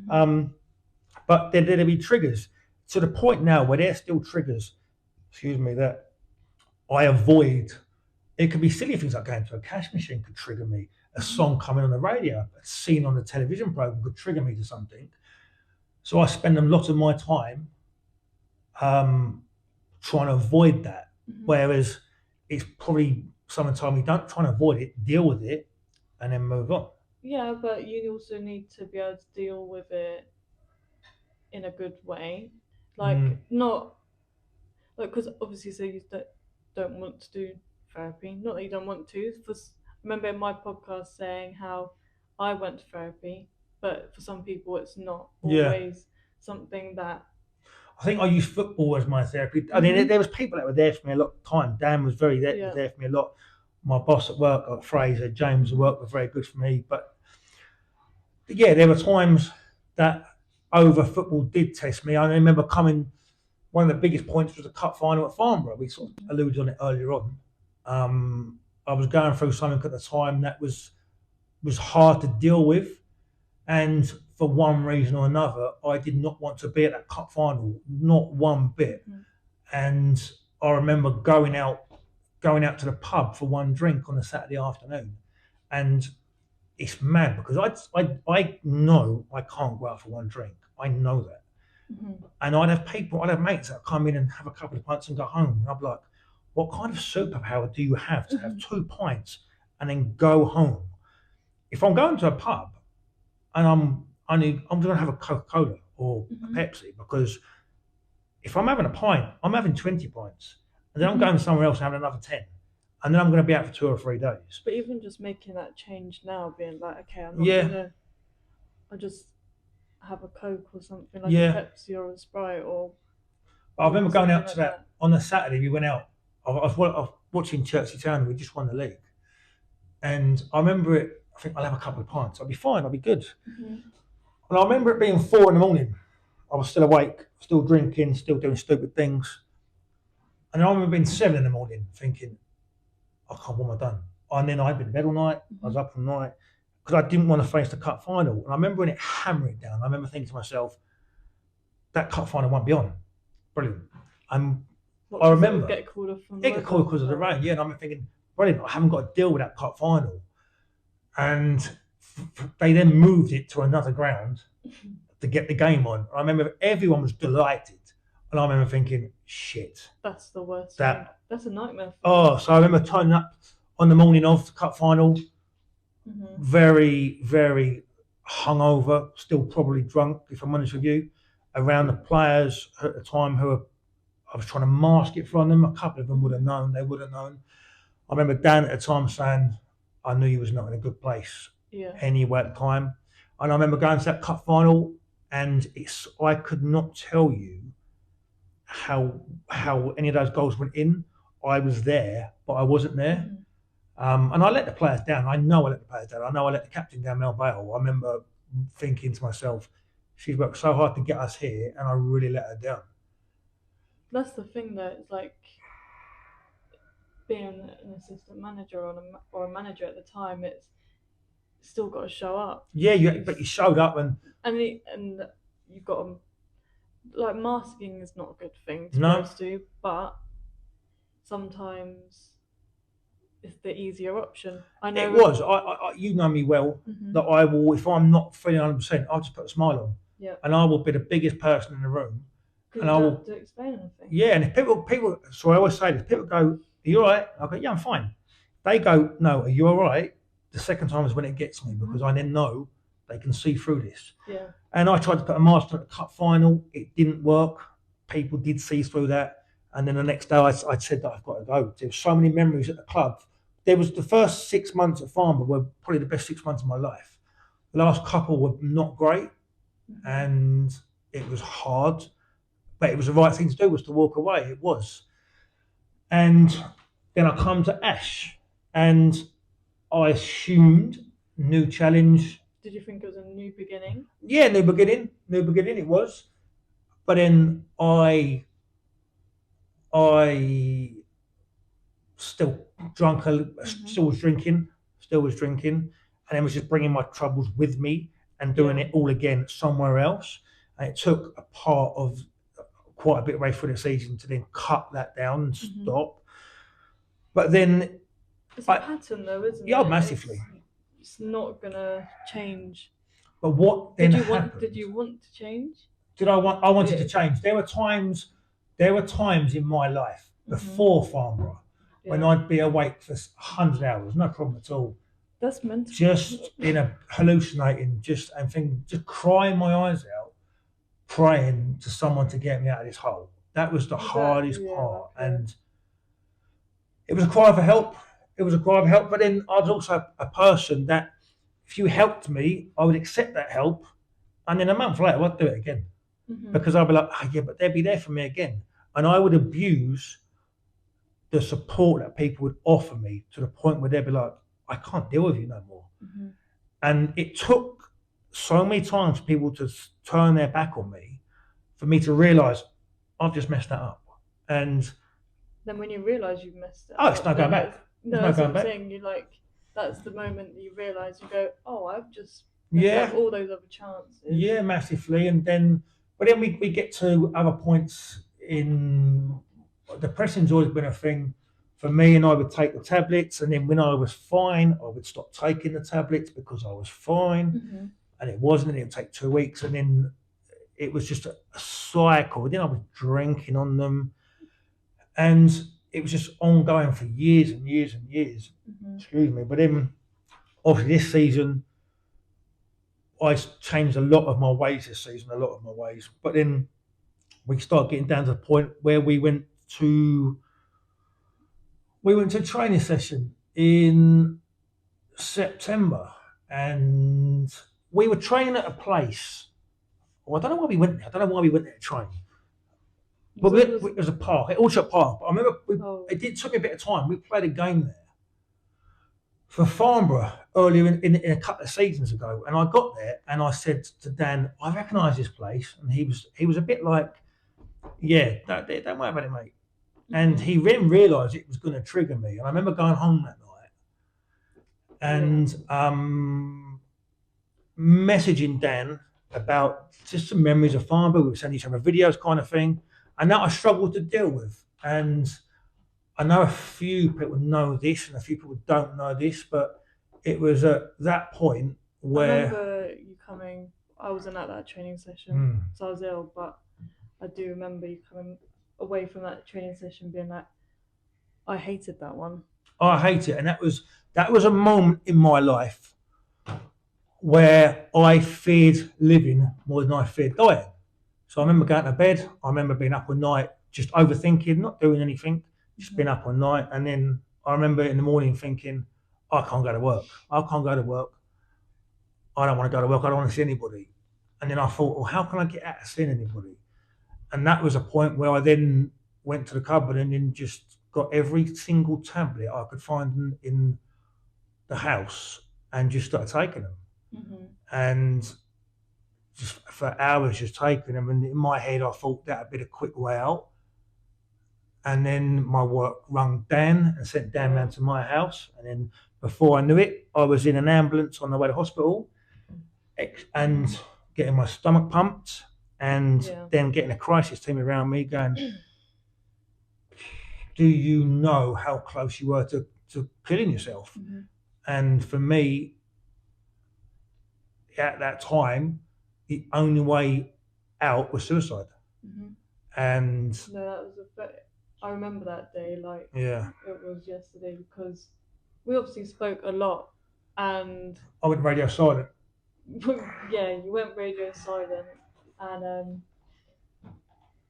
But there'll be triggers to the point now where there's still triggers, that I avoid. It could be silly things like going to a cash machine could trigger me. A song coming on the radio, a scene on the television program could trigger me to something. So I spend a lot of my time trying to avoid that. Whereas it's probably someone told me, don't try and avoid it, deal with it, and then move on. Yeah, but you also need to be able to deal with it in a good way. Not because obviously, so you don't want to do therapy. Not that you don't want to. Remember in my podcast saying how I went to therapy, but for some people it's not always something that. I think I used football as my therapy. I mean, there was people that were there for me a lot of time. Dan was there for me a lot. My boss at work, like Fraser, James at work, were very good for me. But yeah, there were times that over football did test me. I remember one of the biggest points was the cup final at Farnborough. We sort of alluded on it earlier on. I was going through something at the time that was hard to deal with, and for one reason or another, I did not want to be at that cup final, not one bit. And I remember going out to the pub for one drink on a Saturday afternoon, and it's mad because I know I can't go out for one drink. I know that. And I'd have mates that come in and have a couple of pints and go home. And I'd be like, what kind of superpower do you have to have 2 pints and then go home? If I'm going to a pub and I'm going to have a Coca-Cola or a Pepsi, because if I'm having a pint, I'm having 20 pints. And then I'm going somewhere else and having another 10. And then I'm going to be out for 2 or 3 days. But even just making that change now, being like, okay, I'm not going to, I'll just have a Coke or something, like a Pepsi or a Sprite I remember going out to that on a Saturday. We went out. I was watching Chelsea Town. We just won the league, and I remember it. I think I'll have a couple of pints. I'll be fine. I'll be good. And I remember it being 4 a.m. I was still awake, still drinking, still doing stupid things. And I remember being 7 a.m. thinking, I can't. What have I done? And then I'd been in bed all night. I was up all night because I didn't want to face the cup final. And I remember when it hammered down. I remember thinking to myself, that cup final won't be on. Brilliant. I remember get called off from it got called because of the rain. Yeah, and I'm thinking, brilliant. I haven't got to deal with that cup final. And they then moved it to another ground to get the game on. I remember everyone was delighted, and I remember thinking, shit. That's the worst. That's a nightmare. So I remember turning up on the morning of the cup final, very, very hungover, still probably drunk, if I'm honest with you, around the players at the time I was trying to mask it from them. A couple of them would have known. They would have known. I remember Dan at the time saying, I knew he was not in a good place anyway at the time. And I remember going to that cup final, and I could not tell you how any of those goals went in. I was there, but I wasn't there. And I let the players down. I know I let the players down. I know I let the captain down, Mel Bale. I remember thinking to myself, she's worked so hard to get us here, and I really let her down. That's the thing, though. It's like being an assistant manager or a manager at the time. It's still got to show up. Yeah, but you showed up, and you've got to, like, masking is not a good thing to do, but sometimes it's the easier option. I know it was. You know me well. That I will, if I'm not feeling 100%, I'll just put a smile on. Yeah. And I will be the biggest person in the room. And I will to explain anything. Yeah, and if people. So I always say this: people go, "Are you all right?" I go, "Yeah, I'm fine." They go, "No, are you all right?" The second time is when it gets me, because I then know they can see through this. Yeah. And I tried to put a mask on at the cup final. It didn't work. People did see through that. And then the next day, I said that I've got to go. There were so many memories at the club. There was the first 6 months at Farnborough were probably the best 6 months of my life. The last couple were not great, and it was hard. But it was the right thing to do, was to walk away. It was. And then I come to Ash, and I assumed new challenge. Did you think it was a new beginning? Yeah, new beginning. It was. But then I still drunk, still was drinking, and then was just bringing my troubles with me and doing it all again somewhere else. And it took a part of quite a bit of way through the season to then cut that down and stop. But then it's a pattern, though, isn't it? Yeah, massively. It's not gonna change. But what then happened? Did you want to change? I wanted to change. There were times in my life before Farnborough when I'd be awake for 100 hours, no problem at all. That's mental. Just hallucinating, just crying my eyes out, praying to someone to get me out of this hole. That was the hardest part, and it was a cry for help. But then I was also a person that if you helped me, I would accept that help, and then a month later I'd do it again. Because I'd be like, oh, yeah, but they'd be there for me again. And I would abuse the support that people would offer me to the point where they'd be like, I can't deal with you no more. And it took so many times for people to turn their back on me for me to realise I've just messed that up. And then when you realise you've messed it up, it's not going back. That's what I'm saying. You that's the moment that you realise, you go, oh, I've just messed up all those other chances. Yeah, massively. But then we get to other points in depression's always been a thing for me, and I would take the tablets, and then when I was fine, I would stop taking the tablets because I was fine, and it wasn't, and it would take 2 weeks, and then it was just a cycle. Then I was drinking on them, and it was just ongoing for years and years and years. Excuse me. But then, obviously, this season, I changed a lot of my ways this season, But then we started getting down to the point where we went to a training session in September, and we were training at a place. Well, I don't know why we went there. I don't know why we went there to train. But it was a park, an Orchard Park. But I remember it took me a bit of time. We played a game there for Farnborough earlier in a couple of seasons ago, and I got there and I said to Dan, I recognise this place, and he was a bit like, yeah, don't worry about it, mate. And he then realised it was going to trigger me, and I remember going home that night and messaging Dan about just some memories of Farnborough. We were sending each other videos, kind of thing, and that I struggled to deal with. And I know a few people know this and a few people don't know this, but it was at that point where I remember you coming. I wasn't at that training session, so I was ill, but I do remember you coming away from that training session being like, I hated that one. I hate it. And that was a moment in my life where I feared living more than I feared dying. So I remember going to bed. I remember being up all night, just overthinking, not doing anything, just being up all night. And then I remember in the morning thinking, I can't go to work. I don't want to go to work. I don't want to see anybody. And then I thought, well, how can I get out of seeing anybody? And that was a point where I then went to the cupboard and then just got every single tablet I could find in the house and just started taking them. And just for hours just taking them. And in my head, I thought that would be the quick way out. And then my work rung Dan and sent Dan round to my house. And then before I knew it, I was in an ambulance on the way to hospital and getting my stomach pumped. And then getting a crisis team around me going, do you know how close you were to killing yourself? And for me, at that time, the only way out was suicide. And no, I remember that day like it was yesterday, because we obviously spoke a lot, and I went radio silent. Yeah, you went radio silent. And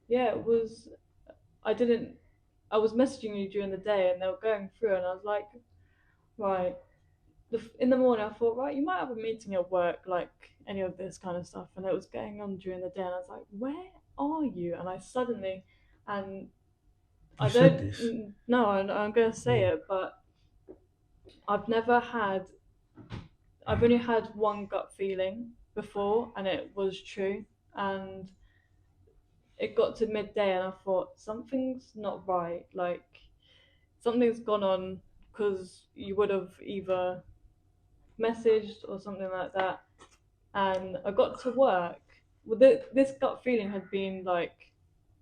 it was. I was messaging you during the day, and they were going through, and I was like, right. In the morning, I thought, right, you might have a meeting at work, like any of this kind of stuff, and it was going on during the day, and I was like, where are you? And I suddenly, and I don't. No, I'm going to say it, but I've only had one gut feeling before, and it was true. And it got to midday and I thought something's not right. Like something's gone on because you would have either messaged or something like that. And I got to work. Well, this gut feeling had been like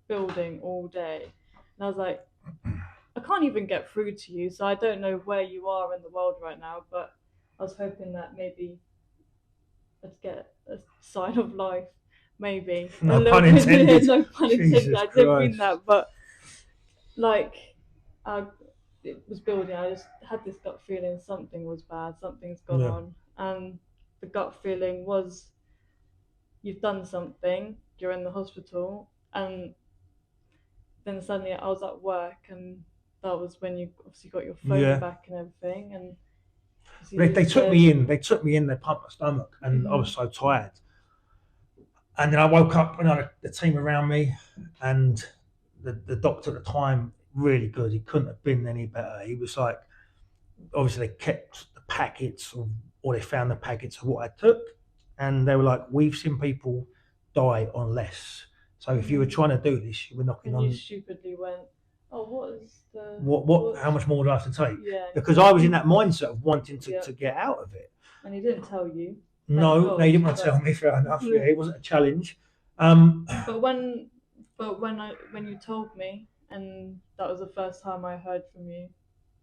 building all day, and I was like, I can't even get through to you, so I don't know where you are in the world right now. But I was hoping that maybe I'd get a sign of life, maybe. No pun intended. No pun intended. I didn't mean that, but like, it was building. I just had this gut feeling something was bad, something's gone on, and the gut feeling was you've done something, you're in the hospital, and then suddenly I was at work, and that was when you obviously got your phone back and everything, and they took me in. They took me in. They pumped my stomach, and I was so tired. And then I woke up and I had the team around me, and the doctor at the time, really good. He couldn't have been any better. He was like, obviously they kept the packets of, or they found the packets of what I took, and they were like, we've seen people die on less. So if you were trying to do this, you were knocking on. You stupidly went, oh, what is the what? How much more do I have to take? Yeah. Because I was in that mindset of wanting to get out of it. And he didn't tell you. No, he didn't want to tell me. Fair enough. Yeah, it wasn't a challenge. But when you told me, and that was the first time I heard from you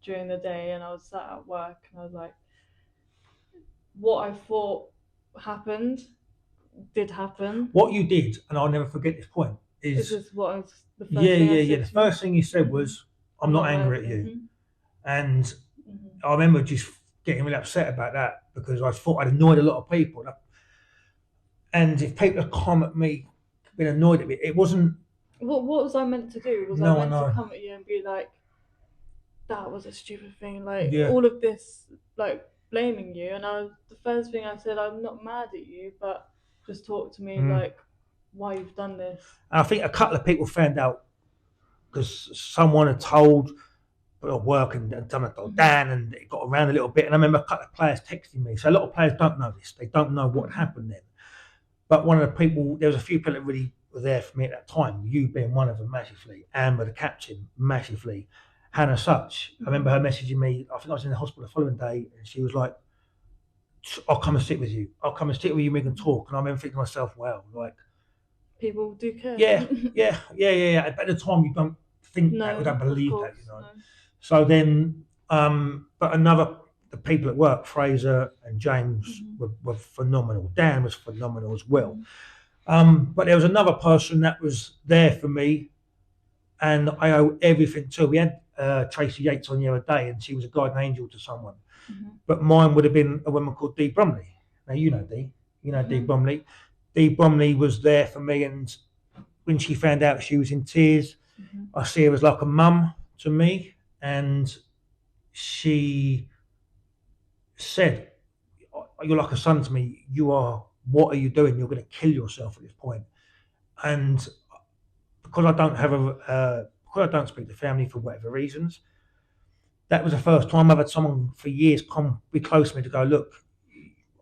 during the day, and I was sat at work, and I was like, what I thought happened did happen. What you did, and I'll never forget this point, is this what I was, the first the first thing you said was, I'm not angry at you. And I remember just getting really upset about that, because I thought I'd annoyed a lot of people. And if people had come at me, been annoyed at me, it wasn't. What was I meant to do? Was I meant to come at you and be like, that was a stupid thing, like all of this, like blaming you? And the first thing I said, I'm not mad at you, but just talk to me like why you've done this. And I think a couple of people found out because someone had told at work and done it to Dan, and it got around a little bit. And I remember a couple of players texting me. So a lot of players don't know this; they don't know what happened then. But one of the people, there was a few people that really were there for me at that time. You being one of them massively, Amber the captain massively, Hannah Such. I remember her messaging me. I think I was in the hospital the following day, and she was like, "I'll come and sit with you. I'll come and sit with you. We can talk." And I remember thinking to myself, "Wow, like people do care." Yeah. But at the time, you don't think that, you don't believe that, you know. No. So then, but the people at work, Fraser and James, were phenomenal. Dan was phenomenal as well. But there was another person that was there for me, and I owe everything to. We had Tracy Yates on the other day, and she was a guardian angel to someone. But mine would have been a woman called Dee Bromley. Now you know Dee. You know Dee Bromley. Dee Bromley was there for me, and when she found out, she was in tears. I see her as like a mum to me, and she said, "You're like a son to me. You are. What are you doing? You're going to kill yourself at this point." And because I don't have because I don't speak to family for whatever reasons, that was the first time I've had someone for years come be close to me to go, "Look,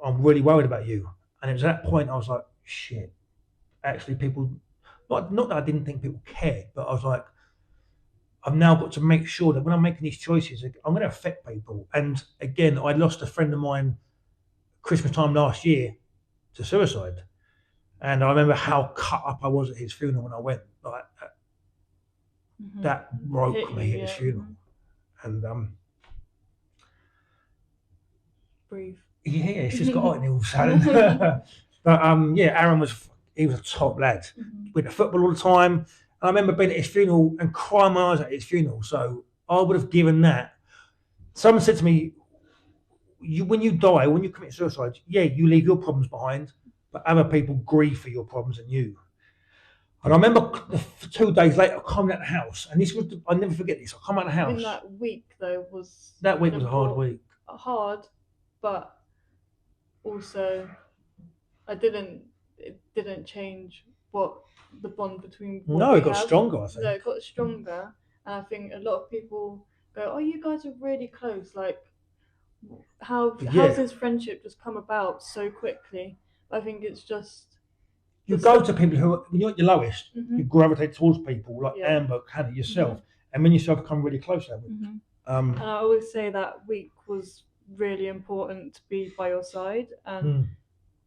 I'm really worried about you." And it was at that point I was like, "Shit." Actually, people, not that I didn't think people cared, but I was like, I've now got to make sure that when I'm making these choices, I'm going to affect people. And again, I lost a friend of mine Christmas time last year to suicide. And I remember how cut up I was at his funeral when I went. Like, that broke me at his funeral. And breathe. Yeah, it's just got hot in all of a sudden. But Aaron he was a top lad. Went to football all the time. I remember being at his funeral and crying my eyes at his funeral. So I would have given that. Someone said to me, when you die, when you commit suicide, you leave your problems behind, but other people grieve for your problems and you. And I remember 2 days later, coming out of the house, and I'll never forget this. I come out of the house. In that week, though, was a hard week. Hard, but also it didn't change what the bond between. It got stronger, I think. No, it got stronger, and I think a lot of people go, "Oh, you guys are really close." Like, how's this friendship just come about so quickly? I think it's just you go to people who, when you're at your lowest, you gravitate towards people like Amber, Hannah, yourself, and when yourself come really close that week. And I always say that week was really important to be by your side. And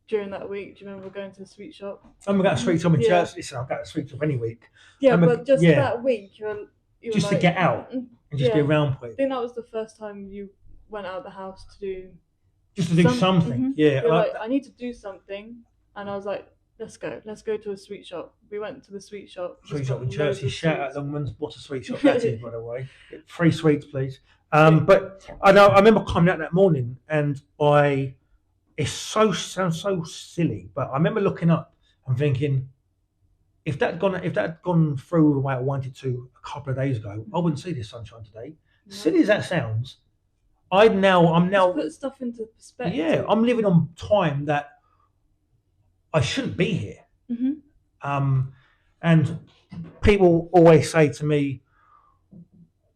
during that week, do you remember going to the sweet shop? I'm going to sweet shop in church. Listen, I'll go to the sweet shop any week. Yeah, but just that week, you just like, to get out and just be around people. I think that was the first time you went out of the house to do something. Yeah, you're like, I need to do something, and I was like, let's go to a sweet shop. We went to the sweet shop. Sweet shop in Chelsea. Shout out Longman's. What a sweet shop that is, by the way. 3 sweets, please. But I know I remember coming out that morning, and it sounds so silly, but I remember looking up and thinking, if that had gone through the way I wanted to a couple of days ago, I wouldn't see this sunshine today. No. Silly as that sounds, I'm now put stuff into perspective. Yeah, I'm living on time that I shouldn't be here. And people always say to me,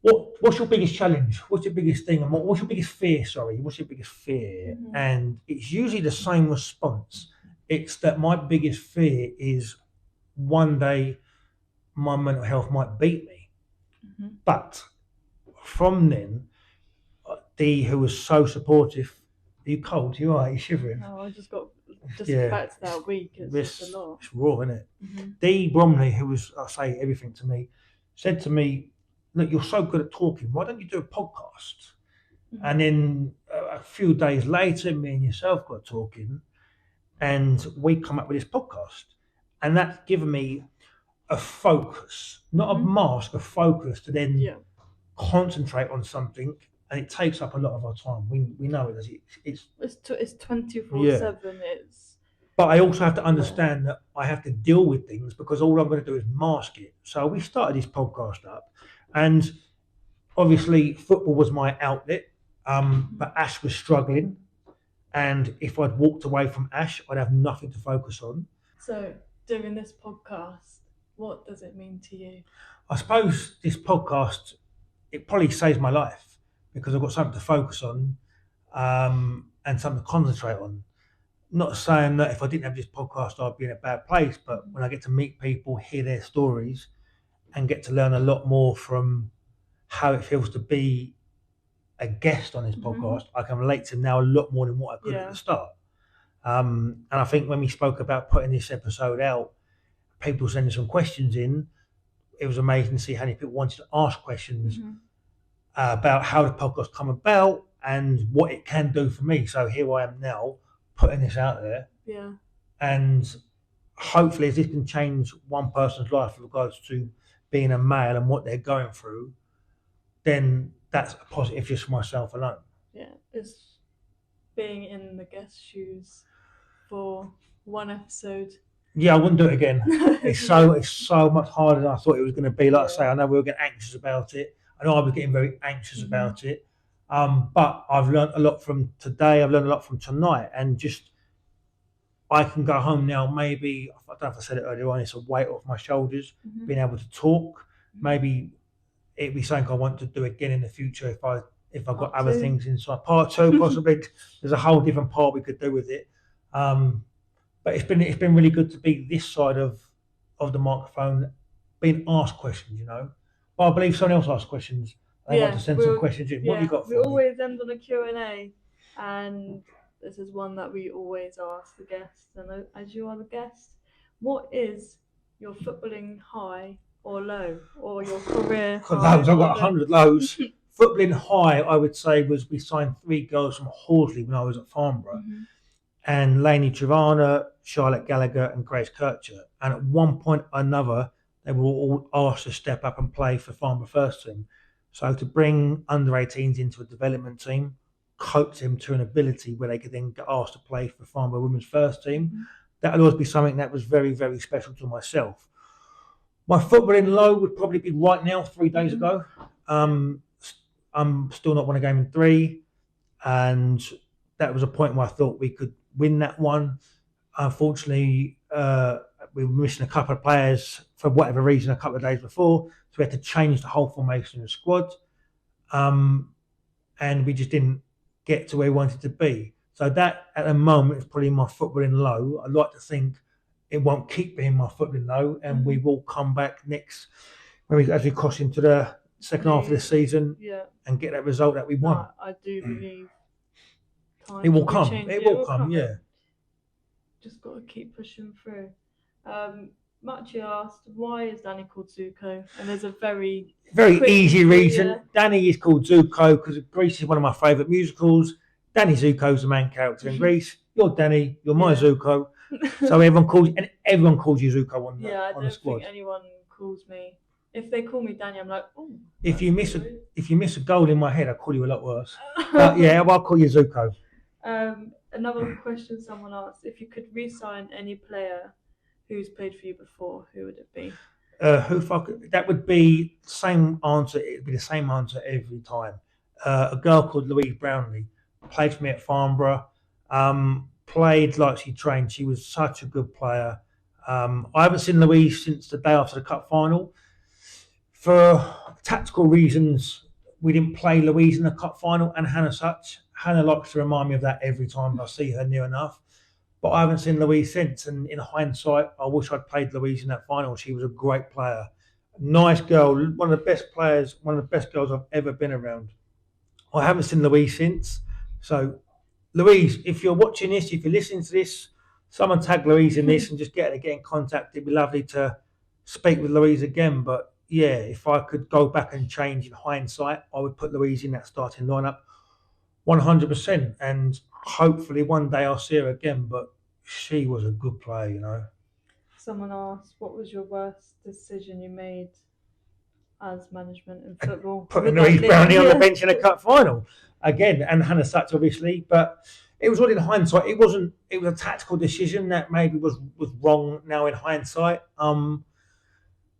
what's your biggest challenge? What's your biggest thing? And what's your biggest fear? Sorry, what's your biggest fear? And it's usually the same response. It's that my biggest fear is one day my mental health might beat me. But from then, Dee, who was so supportive, are you cold? You are? Are you shivering? No, I just got back to that week. It's just a lot. It's raw, isn't it? Dee Bromley, who was, I say everything to me, said to me, look, you're so good at talking. Why don't you do a podcast? And then a few days later, me and yourself got talking, and we come up with this podcast. And that's given me a focus, not a mask, a focus to then concentrate on something. And it takes up a lot of our time. We know it does. It's 24/7. But I also have to understand that I have to deal with things, because all I'm going to do is mask it. So we started this podcast up, and obviously football was my outlet. But Ash was struggling, and if I'd walked away from Ash, I'd have nothing to focus on. So doing this podcast, what does it mean to you? I suppose this podcast, it probably saves my life, because I've got something to focus on, and something to concentrate on. Not saying that if I didn't have this podcast, I'd be in a bad place, but when I get to meet people, hear their stories, and get to learn a lot more from how it feels to be a guest on this podcast, I can relate to now a lot more than what I could at the start. And I think when we spoke about putting this episode out, people sending some questions in, it was amazing to see how many people wanted to ask questions about how the podcast come about and what it can do for me. So here I am now, putting this out there. And hopefully if this can change one person's life with regards to being a male and what they're going through, then that's a positive just for myself alone. It's being in the guest shoes for one episode. I wouldn't do it again. It's so much harder than I thought it was going to be. Like I say, I know we were getting anxious about it. I know I was getting very anxious about it. But I've learned a lot from today. I've learned a lot from tonight, and just I can go home now. Maybe I don't know if I said it earlier on. It's a weight off my shoulders. Being able to talk. Maybe it'd be something I want to do again in the future if I've got other things inside. Part 2, possibly. There's a whole different part we could do with it. But it's been really good to be this side of the microphone, being asked questions, But I believe someone else asked questions. They want to send some questions in. What have you got for me? We always end on a Q&A, and this is one that we always ask the guests. And as you are the guest, what is your footballing high or low, or your career high? Lows. I've got 100 lows. Footballing high, I would say, was we signed 3 girls from Horsley when I was at Farnborough. And Lainey Trivana, Charlotte Gallagher, and Grace Kircher. And at one point or another, they were all asked to step up and play for Farnborough first team. So to bring under 18s into a development team, coach them to an ability where they could then get asked to play for Farnborough women's first team, that would always be something that was very, very special to myself. My footballing low would probably be right now, 3 days ago. I'm still not won a game in 3, and that was a point where I thought we could win that one. Unfortunately, we were missing a couple of players for whatever reason a couple of days before, so we had to change the whole formation of the squad, and we just didn't get to where we wanted to be. So that, at the moment, is probably my footballing low. I'd like to think it won't keep being my footling though, and we will come back next as we cross into the second half of the season and get that result that we want. I do believe it will come. It will come. Yeah. Just got to keep pushing through. Machi asked, why is Danny called Zuko? And there's a very easy reason. Yeah. Danny is called Zuko because Grease is one of my favourite musicals. Danny Zuko's the main character in Grease. You're Danny. You're my Zuko. So everyone calls you Zuko on the squad. I don't think anyone calls me. If they call me Danny, I'm like, oh. If you miss a goal in my head, I'll call you a lot worse. But yeah, I'll call you Zuko. Another question someone asked: if you could re-sign any player who's played for you before, who would it be? That would be the same answer. It'd be the same answer every time. A girl called Louise Brownlee played for me at Farnborough. Played like she trained. She was such a good player. I haven't seen Louise since the day after the cup final. For tactical reasons, we didn't play Louise in the cup final and Hannah such. Hannah likes to remind me of that every time I see her near enough. But I haven't seen Louise since. And in hindsight, I wish I'd played Louise in that final. She was a great player. Nice girl. One of the best players, one of the best girls I've ever been around. I haven't seen Louise since. So, Louise, if you're watching this, if you're listening to this, someone tag Louise in this and just get in contact. It'd be lovely to speak with Louise again. But yeah, if I could go back and change in hindsight, I would put Louise in that starting lineup 100%. And hopefully one day I'll see her again. But she was a good player, you know. Someone asked, what was your worst decision you made as management in football? Putting Louise Brownlee on the bench in a cup final. Again, and Hannah Sutch, obviously. But it was all in hindsight. It was a tactical decision that maybe was wrong now in hindsight.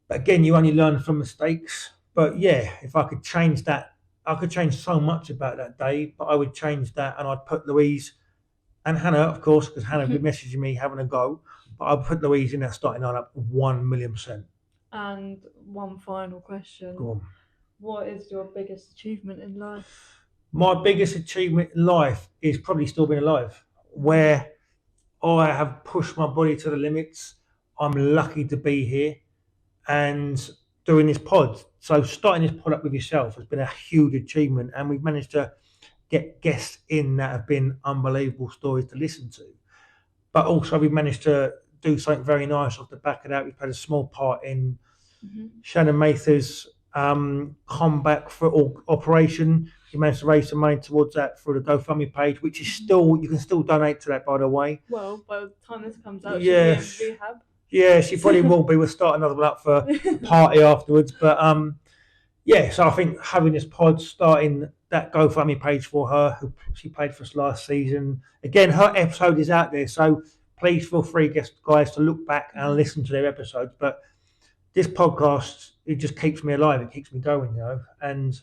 But again, you only learn from mistakes. But yeah, if I could change that, I could change so much about that day, but I would change that and I'd put Louise and Hannah, of course, because Hannah would be messaging me having a go, but I'd put Louise in that starting lineup 1,000,000%. And one final question. Go on. What is your biggest achievement in life? My biggest achievement in life is probably still being alive, where I have pushed my body to the limits. I'm lucky to be here and doing this pod. So starting this pod up with yourself has been a huge achievement, and we've managed to get guests in that have been unbelievable stories to listen to. But also we've managed to do something very nice off the back of that. We've had a small part in Shannon Mather's comeback for operation. He managed to raise some money towards that through the GoFundMe page, which is still, you can still donate to that, by the way. Well, by the time this comes out, she'll be in rehab. Yeah, she probably will be. We'll start another one up for a party afterwards. But yeah, so I think having this pod, starting that GoFundMe page for her, who she played for us last season. Again, her episode is out there, so please feel free, guys, to look back and listen to their episodes. But this podcast, it just keeps me alive. It keeps me going, you know. And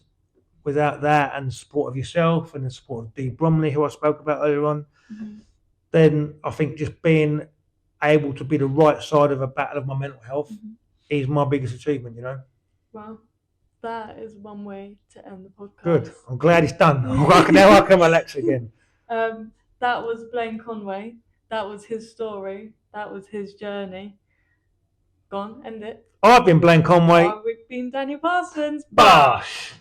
without that and the support of yourself and the support of Dee Bromley, who I spoke about earlier on, then I think just being able to be the right side of a battle of my mental health is my biggest achievement, you know. Well, that is one way to end the podcast. Good. I'm glad it's done. Now I can relax again. That was Blaine Conway. That was his story. That was his journey. Go on, end it. I've been Blaine Conway. We've been Daniel Parsons. Bosh!